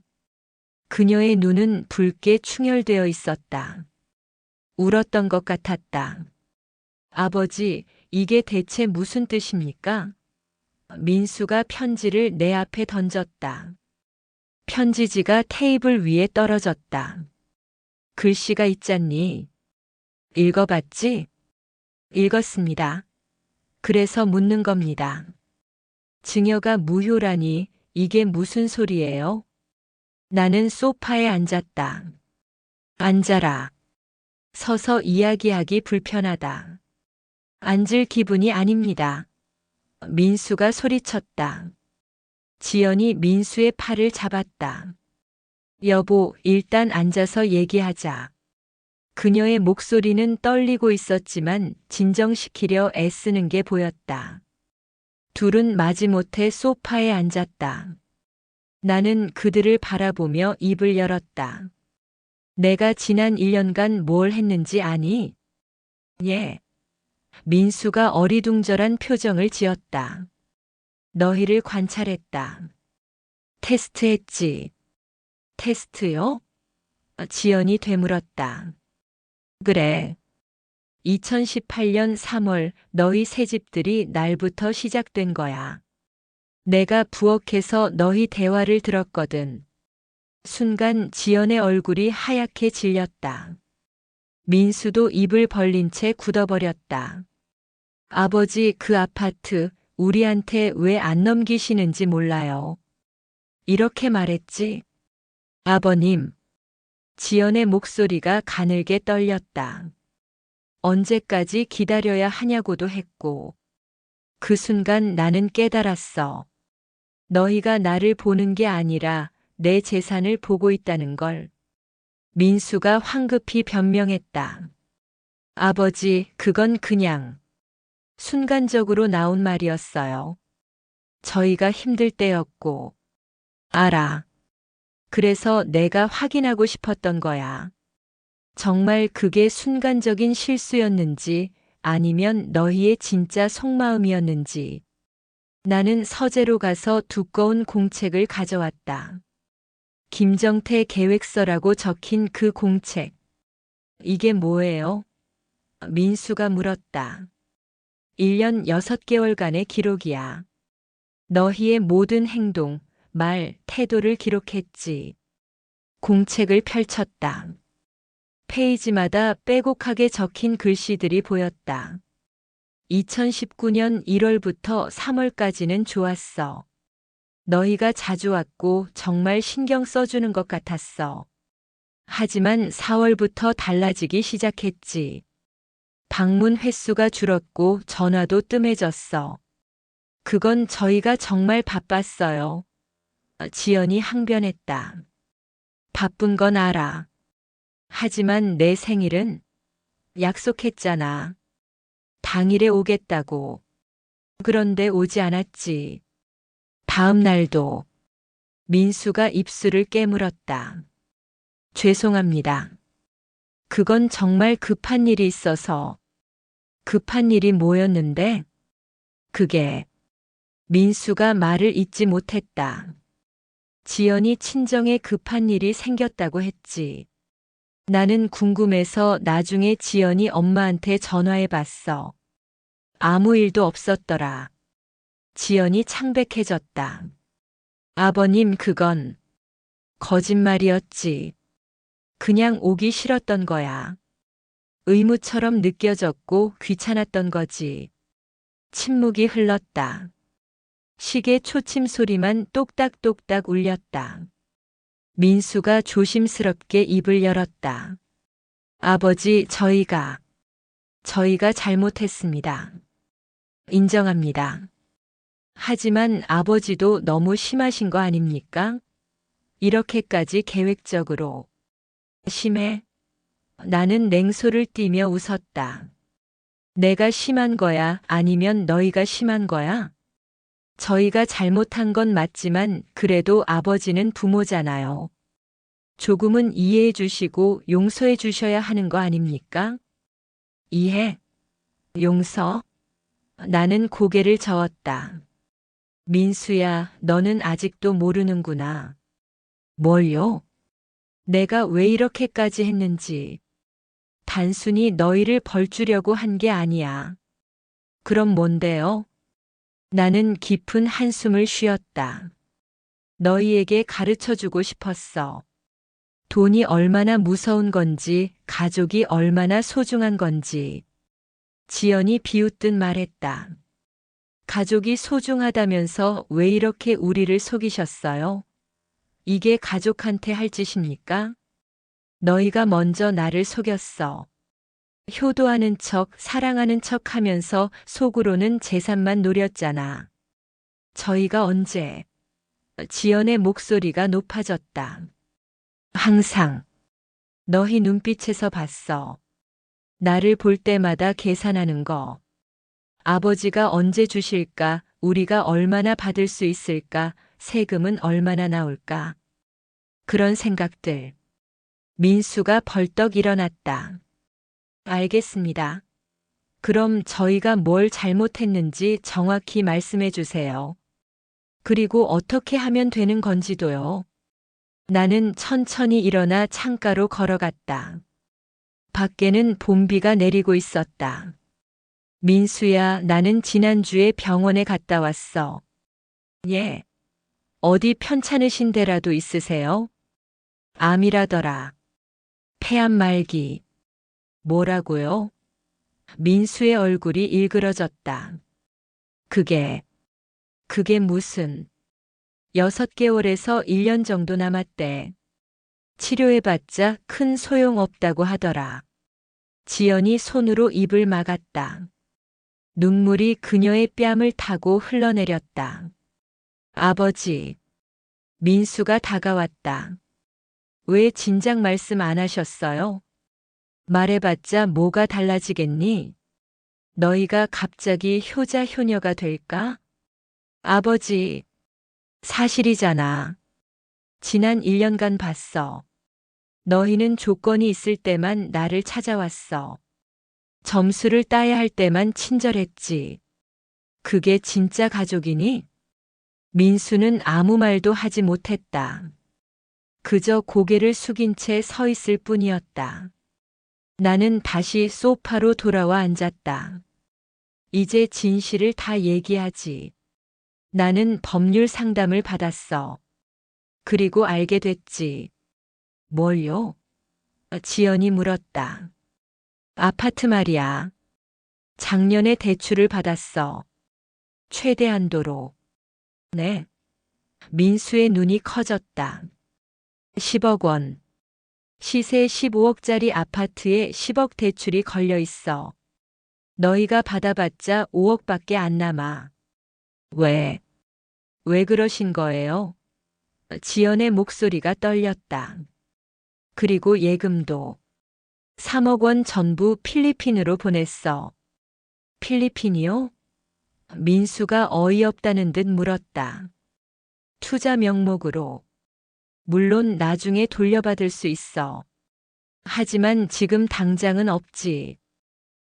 그녀의 눈은 붉게 충혈되어 있었다. 울었던 것 같았다. 아버지, 이게 대체 무슨 뜻입니까? 민수가 편지를 내 앞에 던졌다. 편지지가 테이블 위에 떨어졌다. 글씨가 있잖니. 읽어봤지? 읽었습니다. 그래서 묻는 겁니다. 증여가 무효라니 이게 무슨 소리예요? 나는 소파에 앉았다. 앉아라. 서서 이야기하기 불편하다. 앉을 기분이 아닙니다. 민수가 소리쳤다. 지연이 민수의 팔을 잡았다. 여보, 일단 앉아서 얘기하자. 그녀의 목소리는 떨리고 있었지만 진정시키려 애쓰는 게 보였다. 둘은 마지못해 소파에 앉았다. 나는 그들을 바라보며 입을 열었다. 내가 지난 1년간 뭘 했는지 아니? 예. 민수가 어리둥절한 표정을 지었다. 너희를 관찰했다. 테스트했지. 테스트요? 지연이 되물었다. 그래. 2018년 3월 너희 새집들이 날부터 시작된 거야. 내가 부엌에서 너희 대화를 들었거든. 순간 지연의 얼굴이 하얗게 질렸다. 민수도 입을 벌린 채 굳어버렸다. 아버지 그 아파트 우리한테 왜 안 넘기시는지 몰라요. 이렇게 말했지. 아버님. 지연의 목소리가 가늘게 떨렸다. 언제까지 기다려야 하냐고도 했고. 그 순간 나는 깨달았어. 너희가 나를 보는 게 아니라 내 재산을 보고 있다는 걸. 민수가 황급히 변명했다. 아버지, 그건 그냥 순간적으로 나온 말이었어요. 저희가 힘들 때였고. 알아. 그래서 내가 확인하고 싶었던 거야. 정말 그게 순간적인 실수였는지 아니면 너희의 진짜 속마음이었는지. 나는 서재로 가서 두꺼운 공책을 가져왔다. 김정태 계획서라고 적힌 그 공책. 이게 뭐예요? 민수가 물었다. 1년 6개월간의 기록이야. 너희의 모든 행동, 말, 태도를 기록했지. 공책을 펼쳤다. 페이지마다 빼곡하게 적힌 글씨들이 보였다. 2019년 1월부터 3월까지는 좋았어. 너희가 자주 왔고 정말 신경 써주는 것 같았어. 하지만 4월부터 달라지기 시작했지. 방문 횟수가 줄었고 전화도 뜸해졌어. 그건 저희가 정말 바빴어요. 지연이 항변했다. 바쁜 건 알아. 하지만 내 생일은 약속했잖아. 당일에 오겠다고. 그런데 오지 않았지. 다음 날도. 민수가 입술을 깨물었다. 죄송합니다. 그건 정말 급한 일이 있어서. 급한 일이 뭐였는데? 그게. 민수가 말을 잇지 못했다. 지연이 친정에 급한 일이 생겼다고 했지. 나는 궁금해서 나중에 지연이 엄마한테 전화해 봤어. 아무 일도 없었더라. 지연이 창백해졌다. 아버님, 그건 거짓말이었지. 그냥 오기 싫었던 거야. 의무처럼 느껴졌고 귀찮았던 거지. 침묵이 흘렀다. 시계 초침 소리만 똑딱똑딱 울렸다. 민수가 조심스럽게 입을 열었다. 아버지, 저희가 잘못했습니다. 인정합니다. 하지만 아버지도 너무 심하신 거 아닙니까? 이렇게까지 계획적으로. 심해? 나는 냉소를 띠며 웃었다. 내가 심한 거야? 아니면 너희가 심한 거야? 저희가 잘못한 건 맞지만 그래도 아버지는 부모잖아요. 조금은 이해해 주시고 용서해 주셔야 하는 거 아닙니까? 이해? 용서? 나는 고개를 저었다. 민수야, 너는 아직도 모르는구나. 뭘요? 내가 왜 이렇게까지 했는지. 단순히 너희를 벌주려고 한 게 아니야. 그럼 뭔데요? 나는 깊은 한숨을 쉬었다. 너희에게 가르쳐 주고 싶었어. 돈이 얼마나 무서운 건지, 가족이 얼마나 소중한 건지. 지연이 비웃듯 말했다. 가족이 소중하다면서 왜 이렇게 우리를 속이셨어요? 이게 가족한테 할 짓입니까? 너희가 먼저 나를 속였어. 효도하는 척, 사랑하는 척 하면서 속으로는 재산만 노렸잖아. 저희가 언제? 지연의 목소리가 높아졌다. 항상. 너희 눈빛에서 봤어. 나를 볼 때마다 계산하는 거. 아버지가 언제 주실까, 우리가 얼마나 받을 수 있을까? 세금은 얼마나 나올까? 그런 생각들. 민수가 벌떡 일어났다. 알겠습니다. 그럼 저희가 뭘 잘못했는지 정확히 말씀해 주세요. 그리고 어떻게 하면 되는 건지도요. 나는 천천히 일어나 창가로 걸어갔다. 밖에는 봄비가 내리고 있었다. 민수야, 나는 지난주에 병원에 갔다 왔어. 예. 어디 편찮으신 데라도 있으세요? 암이라더라. 폐암 말기. 뭐라고요? 민수의 얼굴이 일그러졌다. 그게 무슨 6개월에서 1년 정도 남았대. 치료해봤자 큰 소용없다고 하더라. 지연이 손으로 입을 막았다. 눈물이 그녀의 뺨을 타고 흘러내렸다. 아버지. 민수가 다가왔다. 왜 진작 말씀 안 하셨어요? 말해봤자 뭐가 달라지겠니? 너희가 갑자기 효자 효녀가 될까? 아버지, 사실이잖아. 지난 1년간 봤어. 너희는 조건이 있을 때만 나를 찾아왔어. 점수를 따야 할 때만 친절했지. 그게 진짜 가족이니? 민수는 아무 말도 하지 못했다. 그저 고개를 숙인 채 서 있을 뿐이었다. 나는 다시 소파로 돌아와 앉았다. 이제 진실을 다 얘기하지. 나는 법률 상담을 받았어. 그리고 알게 됐지. 뭘요? 지연이 물었다. 아파트 말이야. 작년에 대출을 받았어. 최대 한도로. 네. 민수의 눈이 커졌다. 10억 원. 시세 15억짜리 아파트에 10억 대출이 걸려 있어. 너희가 받아봤자 5억밖에 안 남아. 왜 그러신 거예요? 지연의 목소리가 떨렸다. 그리고 예금도 3억 원 전부 필리핀으로 보냈어. 필리핀이요? 민수가 어이없다는 듯 물었다. 투자 명목으로. 물론 나중에 돌려받을 수 있어. 하지만 지금 당장은 없지.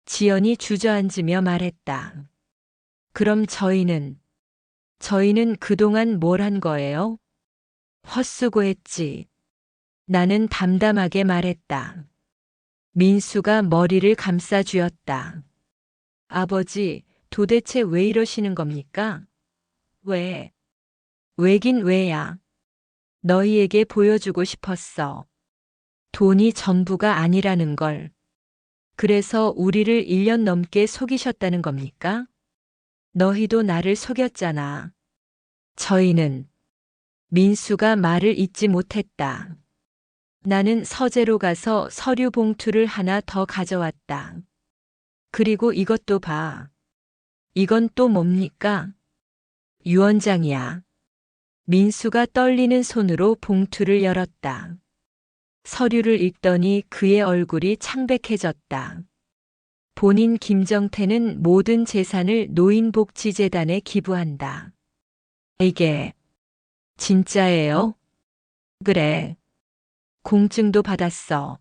지연이 주저앉으며 말했다. 그럼 저희는 그동안 뭘 한 거예요? 헛수고했지. 나는 담담하게 말했다. 민수가 머리를 감싸 쥐었다. 아버지, 도대체 왜 이러시는 겁니까? 왜긴 왜야. 너희에게 보여주고 싶었어. 돈이 전부가 아니라는 걸. 그래서 우리를 1년 넘게 속이셨다는 겁니까? 너희도 나를 속였잖아. 저희는. 민수가 말을 잇지 못했다. 나는 서재로 가서 서류 봉투를 하나 더 가져왔다. 그리고 이것도 봐. 이건 또 뭡니까? 유언장이야. 민수가 떨리는 손으로 봉투를 열었다. 서류를 읽더니 그의 얼굴이 창백해졌다. 본인 김정태는 모든 재산을 노인복지재단에 기부한다. 이게 진짜예요? 그래. 공증도 받았어.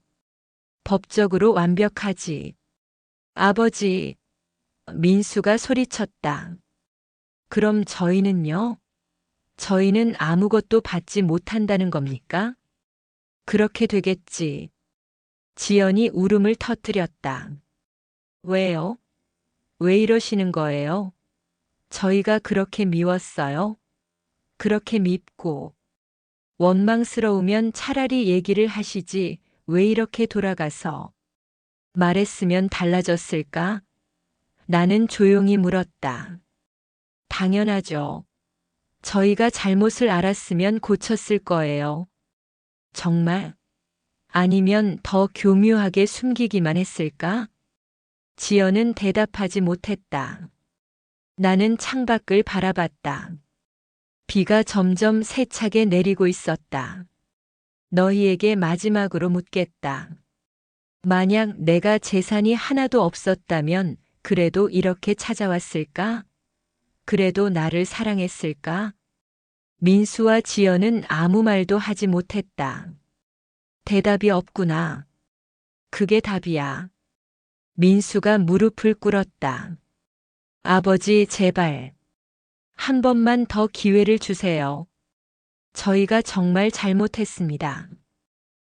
법적으로 완벽하지. 아버지, 민수가 소리쳤다. 그럼 저희는요? 저희는 아무것도 받지 못한다는 겁니까? 그렇게 되겠지. 지연이 울음을 터뜨렸다. 왜요? 왜 이러시는 거예요? 저희가 그렇게 미웠어요? 그렇게 밉고 원망스러우면 차라리 얘기를 하시지 왜 이렇게 돌아가서 말했으면 달라졌을까? 나는 조용히 물었다. 당연하죠. 저희가 잘못을 알았으면 고쳤을 거예요. 정말? 아니면 더 교묘하게 숨기기만 했을까? 지연은 대답하지 못했다. 나는 창밖을 바라봤다. 비가 점점 세차게 내리고 있었다. 너희에게 마지막으로 묻겠다. 만약 내가 재산이 하나도 없었다면 그래도 이렇게 찾아왔을까? 그래도 나를 사랑했을까? 민수와 지연은 아무 말도 하지 못했다. 대답이 없구나. 그게 답이야. 민수가 무릎을 꿇었다. 아버지, 제발. 한 번만 더 기회를 주세요. 저희가 정말 잘못했습니다.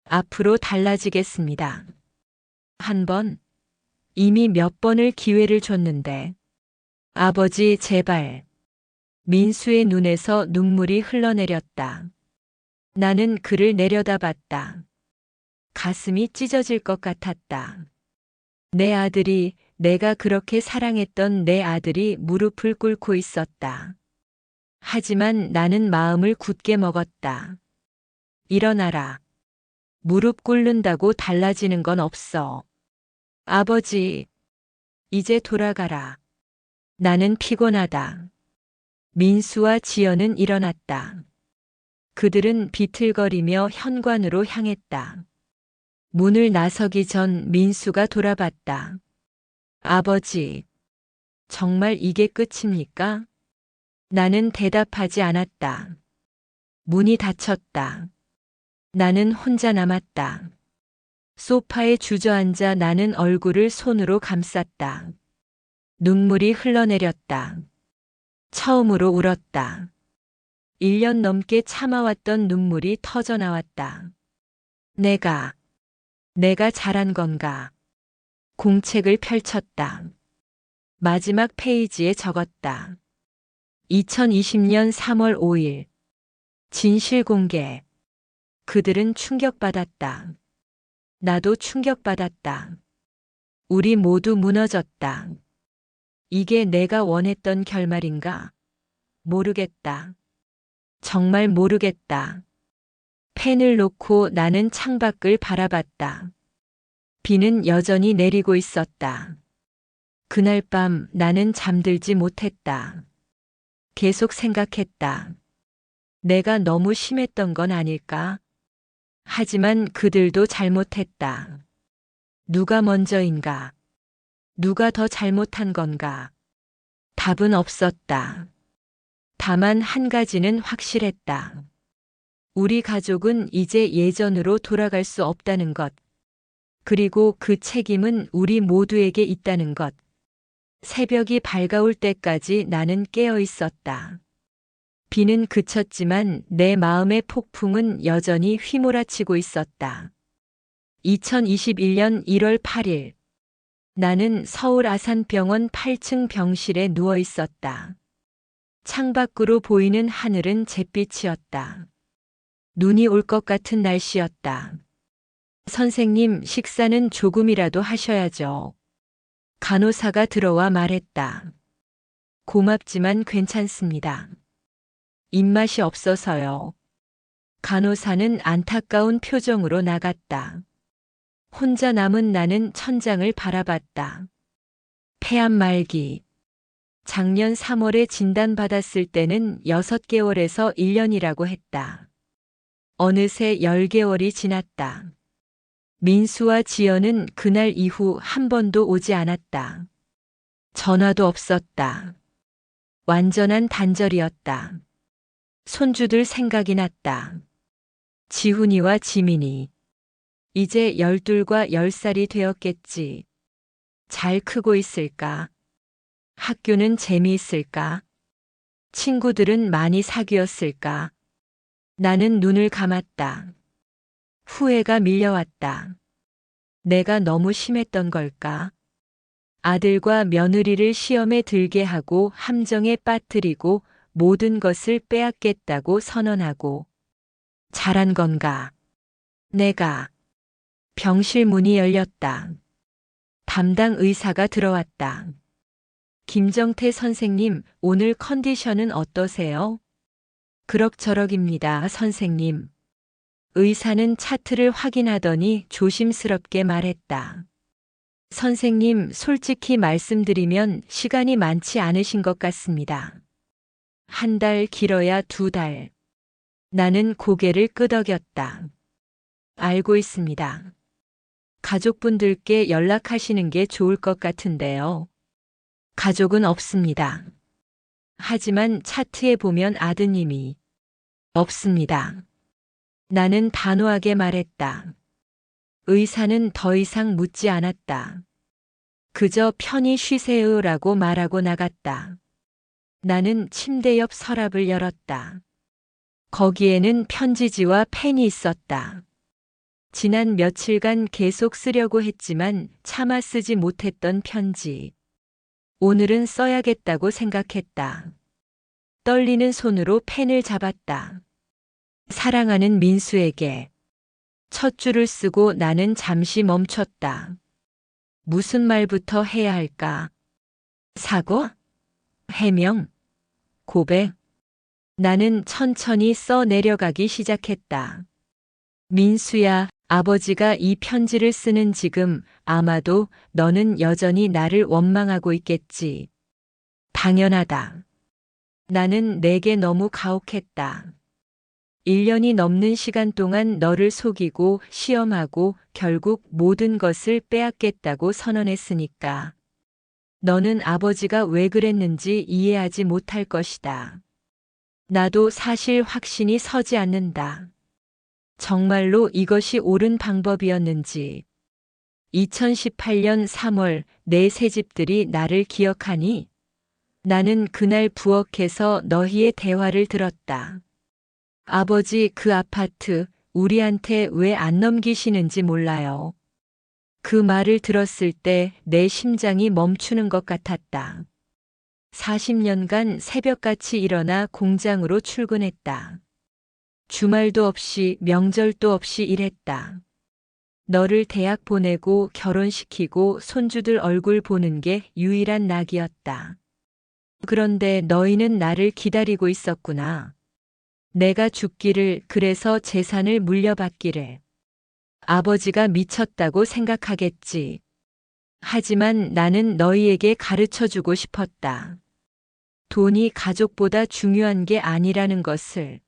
앞으로 달라지겠습니다. 한 번, 이미 몇 번을 기회를 줬는데. 아버지, 제발. 민수의 눈에서 눈물이 흘러내렸다. 나는 그를 내려다봤다. 가슴이 찢어질 것 같았다. 내 아들이, 내가 그렇게 사랑했던 내 아들이 무릎을 꿇고 있었다. 하지만 나는 마음을 굳게 먹었다. 일어나라. 무릎 꿇는다고 달라지는 건 없어. 아버지, 이제 돌아가라. 나는 피곤하다. 민수와 지연은 일어났다. 그들은 비틀거리며 현관으로 향했다. 문을 나서기 전 민수가 돌아봤다. 아버지, 정말 이게 끝입니까? 나는 대답하지 않았다. 문이 닫혔다. 나는 혼자 남았다. 소파에 주저앉아 나는 얼굴을 손으로 감쌌다. 눈물이 흘러내렸다. 처음으로 울었다. 1년 넘게 참아왔던 눈물이 터져나왔다. 내가 잘한 건가? 공책을 펼쳤다. 마지막 페이지에 적었다. 2020년 3월 5일. 진실 공개. 그들은 충격받았다. 나도 충격받았다. 우리 모두 무너졌다. 이게 내가 원했던 결말인가? 모르겠다. 정말 모르겠다. 펜을 놓고 나는 창밖을 바라봤다. 비는 여전히 내리고 있었다. 그날 밤 나는 잠들지 못했다. 계속 생각했다. 내가 너무 심했던 건 아닐까? 하지만 그들도 잘못했다. 누가 먼저인가? 누가 더 잘못한 건가? 답은 없었다. 다만 한 가지는 확실했다. 우리 가족은 이제 예전으로 돌아갈 수 없다는 것. 그리고 그 책임은 우리 모두에게 있다는 것. 새벽이 밝아올 때까지 나는 깨어 있었다. 비는 그쳤지만 내 마음의 폭풍은 여전히 휘몰아치고 있었다. 2021년 1월 8일. 나는 서울 아산병원 8층 병실에 누워 있었다. 창밖으로 보이는 하늘은 잿빛이었다. 눈이 올 것 같은 날씨였다. 선생님, 식사는 조금이라도 하셔야죠. 간호사가 들어와 말했다. 고맙지만 괜찮습니다. 입맛이 없어서요. 간호사는 안타까운 표정으로 나갔다. 혼자 남은 나는 천장을 바라봤다. 폐암 말기. 작년 3월에 진단받았을 때는 6개월에서 1년이라고 했다. 어느새 10개월이 지났다. 민수와 지연은 그날 이후 한 번도 오지 않았다. 전화도 없었다. 완전한 단절이었다. 손주들 생각이 났다. 지훈이와 지민이. 이제 12과 10살이 되었겠지. 잘 크고 있을까? 학교는 재미있을까? 친구들은 많이 사귀었을까? 나는 눈을 감았다. 후회가 밀려왔다. 내가 너무 심했던 걸까? 아들과 며느리를 시험에 들게 하고 함정에 빠뜨리고 모든 것을 빼앗겠다고 선언하고. 잘한 건가? 내가. 병실 문이 열렸다. 담당 의사가 들어왔다. 김정태 선생님, 오늘 컨디션은 어떠세요? 그럭저럭입니다, 선생님. 의사는 차트를 확인하더니 조심스럽게 말했다. 선생님, 솔직히 말씀드리면 시간이 많지 않으신 것 같습니다. 1달, 길어야 2달. 나는 고개를 끄덕였다. 알고 있습니다. 가족분들께 연락하시는 게 좋을 것 같은데요. 가족은 없습니다. 하지만 차트에 보면 아드님이 없습니다. 나는 단호하게 말했다. 의사는 더 이상 묻지 않았다. 그저 편히 쉬세요라고 말하고 나갔다. 나는 침대 옆 서랍을 열었다. 거기에는 편지지와 펜이 있었다. 지난 며칠간 계속 쓰려고 했지만 차마 쓰지 못했던 편지. 오늘은 써야겠다고 생각했다. 떨리는 손으로 펜을 잡았다. 사랑하는 민수에게. 첫 줄을 쓰고 나는 잠시 멈췄다. 무슨 말부터 해야 할까? 사과? 해명? 고백? 나는 천천히 써 내려가기 시작했다. 민수야, 아버지가 이 편지를 쓰는 지금 아마도 너는 여전히 나를 원망하고 있겠지. 당연하다. 나는 내게 너무 가혹했다. 1년이 넘는 시간 동안 너를 속이고 시험하고 결국 모든 것을 빼앗겠다고 선언했으니까. 너는 아버지가 왜 그랬는지 이해하지 못할 것이다. 나도 사실 확신이 서지 않는다. 정말로 이것이 옳은 방법이었는지. 2018년 3월 내 새집들이 나를 기억하니? 나는 그날 부엌에서 너희의 대화를 들었다. 아버지 그 아파트 우리한테 왜 안 넘기시는지 몰라요. 그 말을 들었을 때 내 심장이 멈추는 것 같았다. 40년간 새벽같이 일어나 공장으로 출근했다. 주말도 없이 명절도 없이 일했다. 너를 대학 보내고 결혼시키고 손주들 얼굴 보는 게 유일한 낙이었다. 그런데 너희는 나를 기다리고 있었구나. 내가 죽기를, 그래서 재산을 물려받기를. 아버지가 미쳤다고 생각하겠지. 하지만 나는 너희에게 가르쳐 주고 싶었다. 돈이 가족보다 중요한 게 아니라는 것을.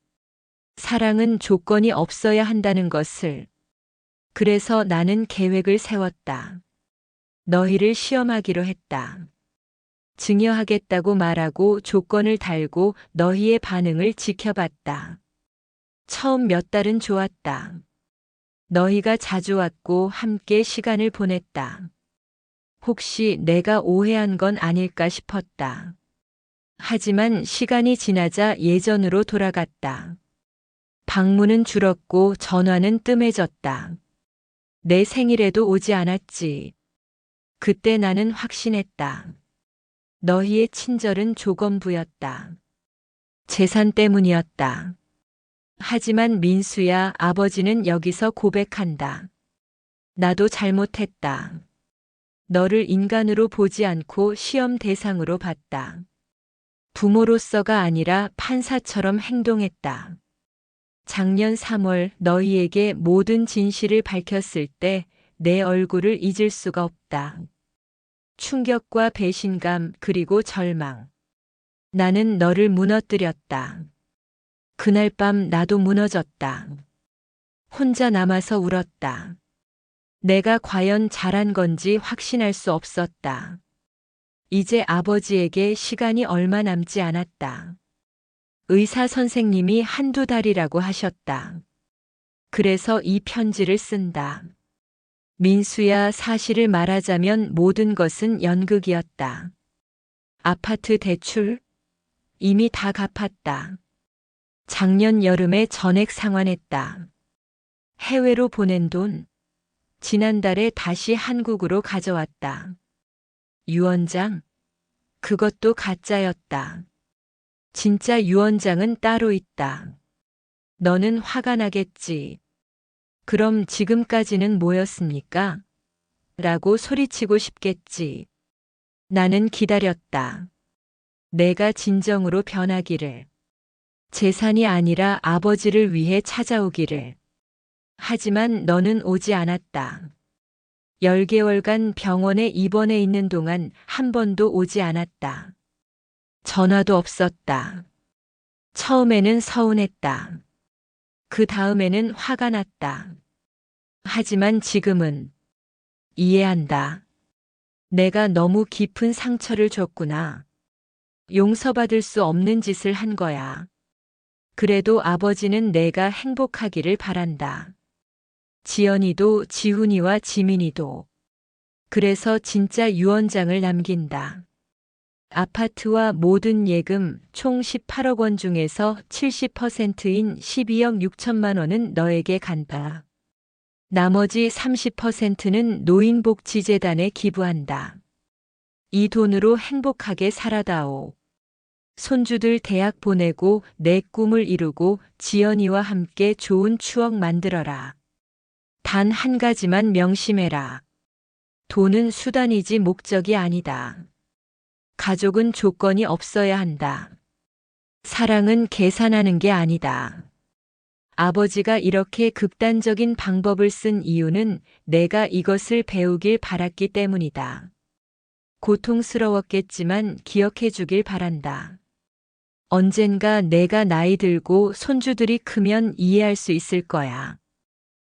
사랑은 조건이 없어야 한다는 것을. 그래서 나는 계획을 세웠다. 너희를 시험하기로 했다. 증여하겠다고 말하고 조건을 달고 너희의 반응을 지켜봤다. 처음 몇 달은 좋았다. 너희가 자주 왔고 함께 시간을 보냈다. 혹시 내가 오해한 건 아닐까 싶었다. 하지만 시간이 지나자 예전으로 돌아갔다. 방문은 줄었고 전화는 뜸해졌다. 내 생일에도 오지 않았지. 그때 나는 확신했다. 너희의 친절은 조건부였다. 재산 때문이었다. 하지만 민수야, 아버지는 여기서 고백한다. 나도 잘못했다. 너를 인간으로 보지 않고 시험 대상으로 봤다. 부모로서가 아니라 판사처럼 행동했다. 작년 3월 너희에게 모든 진실을 밝혔을 때 내 얼굴을 잊을 수가 없다. 충격과 배신감 그리고 절망. 나는 너를 무너뜨렸다. 그날 밤 나도 무너졌다. 혼자 남아서 울었다. 내가 과연 잘한 건지 확신할 수 없었다. 이제 아버지에게 시간이 얼마 남지 않았다. 의사 선생님이 한두 달이라고 하셨다. 그래서 이 편지를 쓴다. 민수야, 사실을 말하자면 모든 것은 연극이었다. 아파트 대출? 이미 다 갚았다. 작년 여름에 전액 상환했다. 해외로 보낸 돈? 지난달에 다시 한국으로 가져왔다. 유언장? 그것도 가짜였다. 진짜 유언장은 따로 있다. 너는 화가 나겠지. 그럼 지금까지는 뭐였습니까? 라고 소리치고 싶겠지. 나는 기다렸다. 내가 진정으로 변하기를. 재산이 아니라 아버지를 위해 찾아오기를. 하지만 너는 오지 않았다. 10개월간 병원에 입원해 있는 동안 한 번도 오지 않았다. 전화도 없었다. 처음에는 서운했다. 그 다음에는 화가 났다. 하지만 지금은 이해한다. 내가 너무 깊은 상처를 줬구나. 용서받을 수 없는 짓을 한 거야. 그래도 아버지는 내가 행복하기를 바란다. 지연이도 지훈이와 지민이도. 그래서 진짜 유언장을 남긴다. 아파트와 모든 예금 총 18억 원 중에서 70%인 12억 6천만 원은 너에게 간다. 나머지 30%는 노인복지재단에 기부한다. 이 돈으로 행복하게 살아다오. 손주들 대학 보내고 내 꿈을 이루고 지연이와 함께 좋은 추억 만들어라. 단 한 가지만 명심해라. 돈은 수단이지 목적이 아니다. 가족은 조건이 없어야 한다. 사랑은 계산하는 게 아니다. 아버지가 이렇게 극단적인 방법을 쓴 이유는 내가 이것을 배우길 바랐기 때문이다. 고통스러웠겠지만 기억해 주길 바란다. 언젠가 내가 나이 들고 손주들이 크면 이해할 수 있을 거야.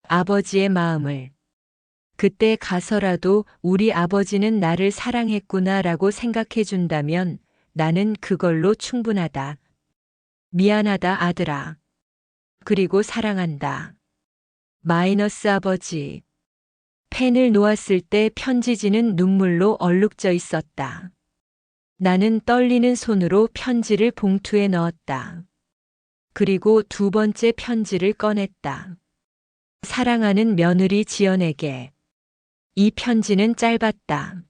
아버지의 마음을. 그때 가서라도 우리 아버지는 나를 사랑했구나라고 생각해 준다면 나는 그걸로 충분하다. 미안하다, 아들아. 그리고 사랑한다. 마이너스 아버지. 펜을 놓았을 때 편지지는 눈물로 얼룩져 있었다. 나는 떨리는 손으로 편지를 봉투에 넣었다. 그리고 두 번째 편지를 꺼냈다. 사랑하는 며느리 지연에게. 이 편지는 짧았다.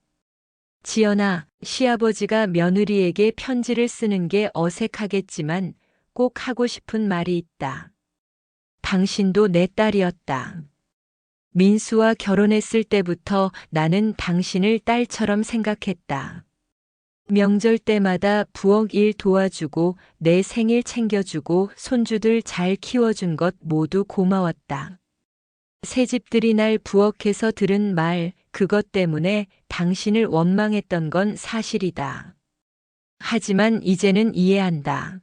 지연아, 시아버지가 며느리에게 편지를 쓰는 게 어색하겠지만 꼭 하고 싶은 말이 있다. 당신도 내 딸이었다. 민수와 결혼했을 때부터 나는 당신을 딸처럼 생각했다. 명절 때마다 부엌 일 도와주고 내 생일 챙겨주고 손주들 잘 키워준 것 모두 고마웠다. 새집들이 날 부엌에서 들은 말, 그것 때문에 당신을 원망했던 건 사실이다. 하지만 이제는 이해한다.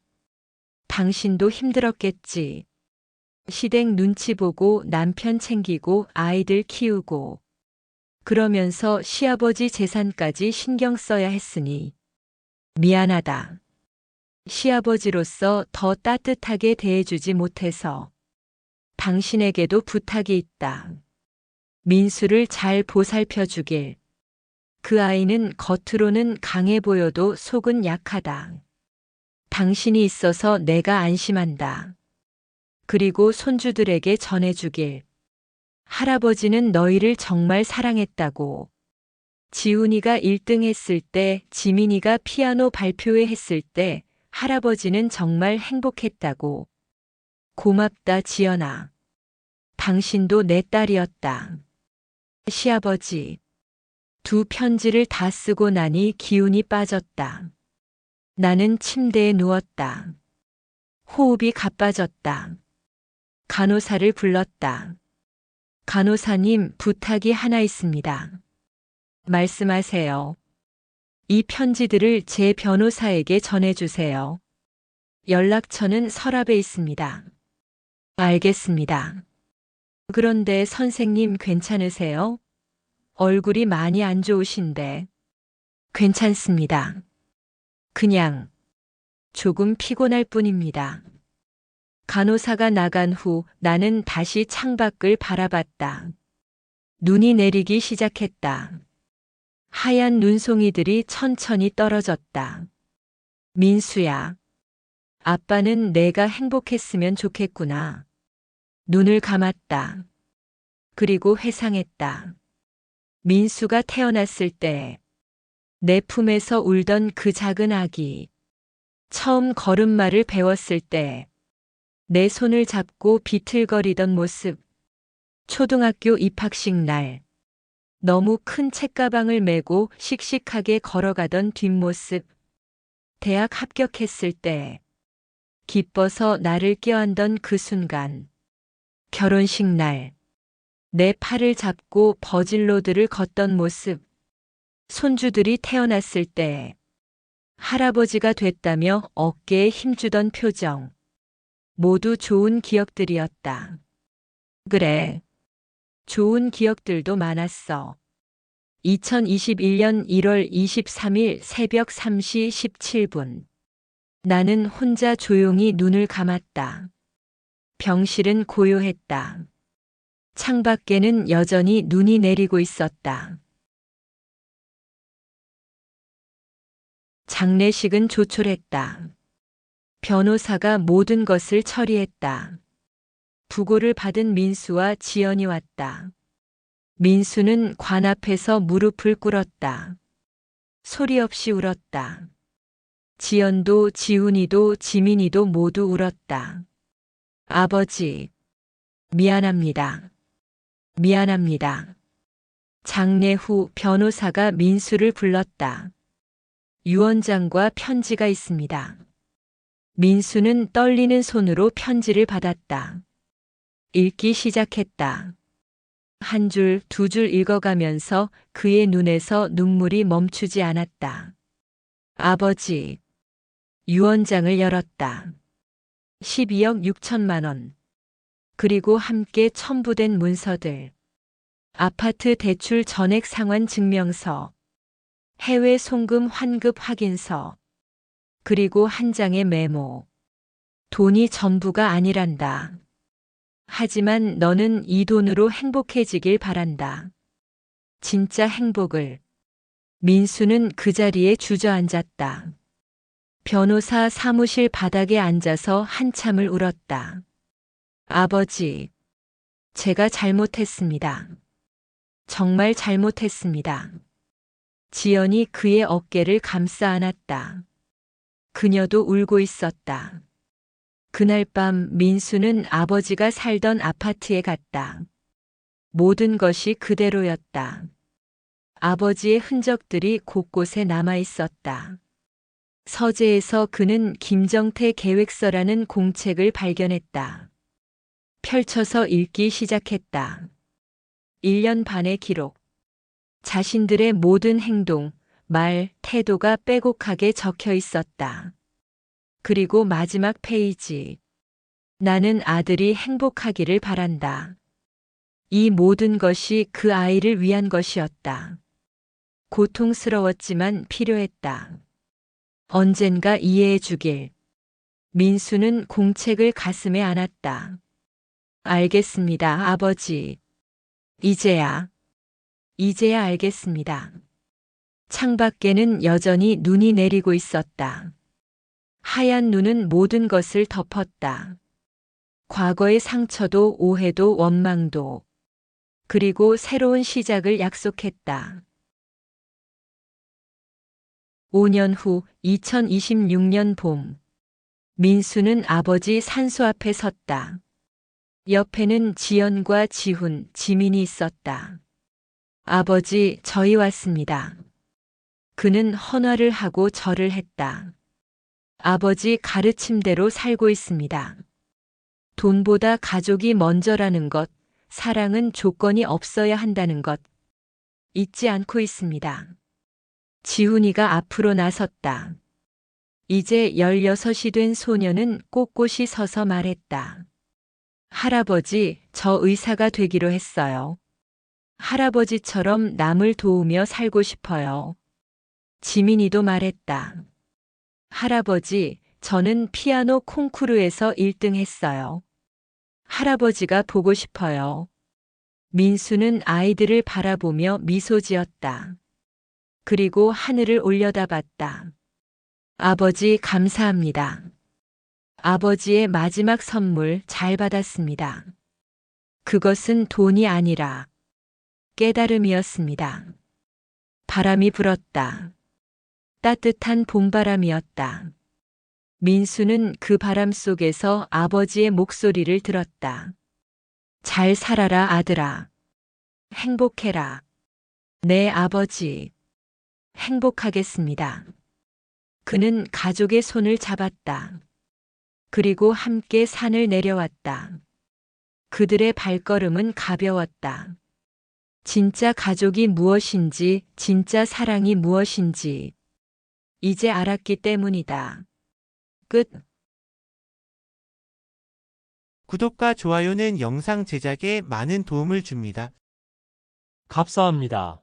당신도 힘들었겠지. 시댁 눈치 보고 남편 챙기고 아이들 키우고 그러면서 시아버지 재산까지 신경 써야 했으니 미안하다. 시아버지로서 더 따뜻하게 대해주지 못해서 당신에게도 부탁이 있다. 민수를 잘 보살펴 주길. 그 아이는 겉으로는 강해 보여도 속은 약하다. 당신이 있어서 내가 안심한다. 그리고 손주들에게 전해주길. 할아버지는 너희를 정말 사랑했다고. 지훈이가 1등 했을 때, 지민이가 피아노 발표회 했을 때 할아버지는 정말 행복했다고. 고맙다, 지연아. 당신도 내 딸이었다. 시아버지. 두 편지를 다 쓰고 나니 기운이 빠졌다. 나는 침대에 누웠다. 호흡이 가빠졌다. 간호사를 불렀다. 간호사님, 부탁이 하나 있습니다. 말씀하세요. 이 편지들을 제 변호사에게 전해주세요. 연락처는 서랍에 있습니다. 알겠습니다. 그런데 선생님 괜찮으세요? 얼굴이 많이 안 좋으신데. 괜찮습니다. 그냥 조금 피곤할 뿐입니다. 간호사가 나간 후 나는 다시 창밖을 바라봤다. 눈이 내리기 시작했다. 하얀 눈송이들이 천천히 떨어졌다. 민수야. 아빠는 내가 행복했으면 좋겠구나. 눈을 감았다. 그리고 회상했다. 민수가 태어났을 때 내 품에서 울던 그 작은 아기. 처음 걸음마를 배웠을 때 내 손을 잡고 비틀거리던 모습. 초등학교 입학식 날. 너무 큰 책가방을 메고 씩씩하게 걸어가던 뒷모습. 대학 합격했을 때. 기뻐서 나를 껴안던 그 순간. 결혼식 날. 내 팔을 잡고 버질로드를 걷던 모습. 손주들이 태어났을 때. 할아버지가 됐다며 어깨에 힘주던 표정. 모두 좋은 기억들이었다. 그래. 좋은 기억들도 많았어. 2021년 1월 23일 새벽 3시 17분. 나는 혼자 조용히 눈을 감았다. 병실은 고요했다. 창밖에는 여전히 눈이 내리고 있었다. 장례식은 조촐했다. 변호사가 모든 것을 처리했다. 부고를 받은 민수와 지연이 왔다. 민수는 관 앞에서 무릎을 꿇었다. 소리 없이 울었다. 지연도 지훈이도 지민이도 모두 울었다. 아버지, 미안합니다. 미안합니다. 장례 후 변호사가 민수를 불렀다. 유언장과 편지가 있습니다. 민수는 떨리는 손으로 편지를 받았다. 읽기 시작했다. 한 줄, 두 줄 읽어가면서 그의 눈에서 눈물이 멈추지 않았다. 아버지, 유언장을 열었다. 12억 6천만 원. 그리고 함께 첨부된 문서들. 아파트 대출 전액 상환 증명서. 해외 송금 환급 확인서. 그리고 한 장의 메모. 돈이 전부가 아니란다. 하지만 너는 이 돈으로 행복해지길 바란다. 진짜 행복을. 민수는 그 자리에 주저앉았다. 변호사 사무실 바닥에 앉아서 한참을 울었다. 아버지, 제가 잘못했습니다. 정말 잘못했습니다. 지연이 그의 어깨를 감싸 안았다. 그녀도 울고 있었다. 그날 밤 민수는 아버지가 살던 아파트에 갔다. 모든 것이 그대로였다. 아버지의 흔적들이 곳곳에 남아 있었다. 서재에서 그는 김정태 계획서라는 공책을 발견했다. 펼쳐서 읽기 시작했다. 1년 반의 기록. 자신들의 모든 행동, 말, 태도가 빼곡하게 적혀 있었다. 그리고 마지막 페이지. 나는 아들이 행복하기를 바란다. 이 모든 것이 그 아이를 위한 것이었다. 고통스러웠지만 필요했다. 언젠가 이해해 주길. 민수는 공책을 가슴에 안았다. 알겠습니다, 아버지. 이제야 알겠습니다. 창밖에는 여전히 눈이 내리고 있었다. 하얀 눈은 모든 것을 덮었다. 과거의 상처도 오해도 원망도. 그리고 새로운 시작을 약속했다. 5년 후 2026년 봄. 민수는 아버지 산소 앞에 섰다. 옆에는 지연과 지훈, 지민이 있었다. 아버지, 저희 왔습니다. 그는 헌화를 하고 절을 했다. 아버지 가르침대로 살고 있습니다. 돈보다 가족이 먼저라는 것, 사랑은 조건이 없어야 한다는 것, 잊지 않고 있습니다. 지훈이가 앞으로 나섰다. 이제 16이 된 소녀는 꼿꼿이 서서 말했다. 할아버지, 저 의사가 되기로 했어요. 할아버지처럼 남을 도우며 살고 싶어요. 지민이도 말했다. 할아버지, 저는 피아노 콩쿠르에서 1등 했어요. 할아버지가 보고 싶어요. 민수는 아이들을 바라보며 미소 지었다. 그리고 하늘을 올려다봤다. 아버지, 감사합니다. 아버지의 마지막 선물 잘 받았습니다. 그것은 돈이 아니라 깨달음이었습니다. 바람이 불었다. 따뜻한 봄바람이었다. 민수는 그 바람 속에서 아버지의 목소리를 들었다. 잘 살아라, 아들아. 행복해라. 네, 아버지. 행복하겠습니다. 그는 가족의 손을 잡았다. 그리고 함께 산을 내려왔다. 그들의 발걸음은 가벼웠다. 진짜 가족이 무엇인지, 진짜 사랑이 무엇인지 이제 알았기 때문이다. 끝. 구독과 좋아요는 영상 제작에 많은 도움을 줍니다. 감사합니다.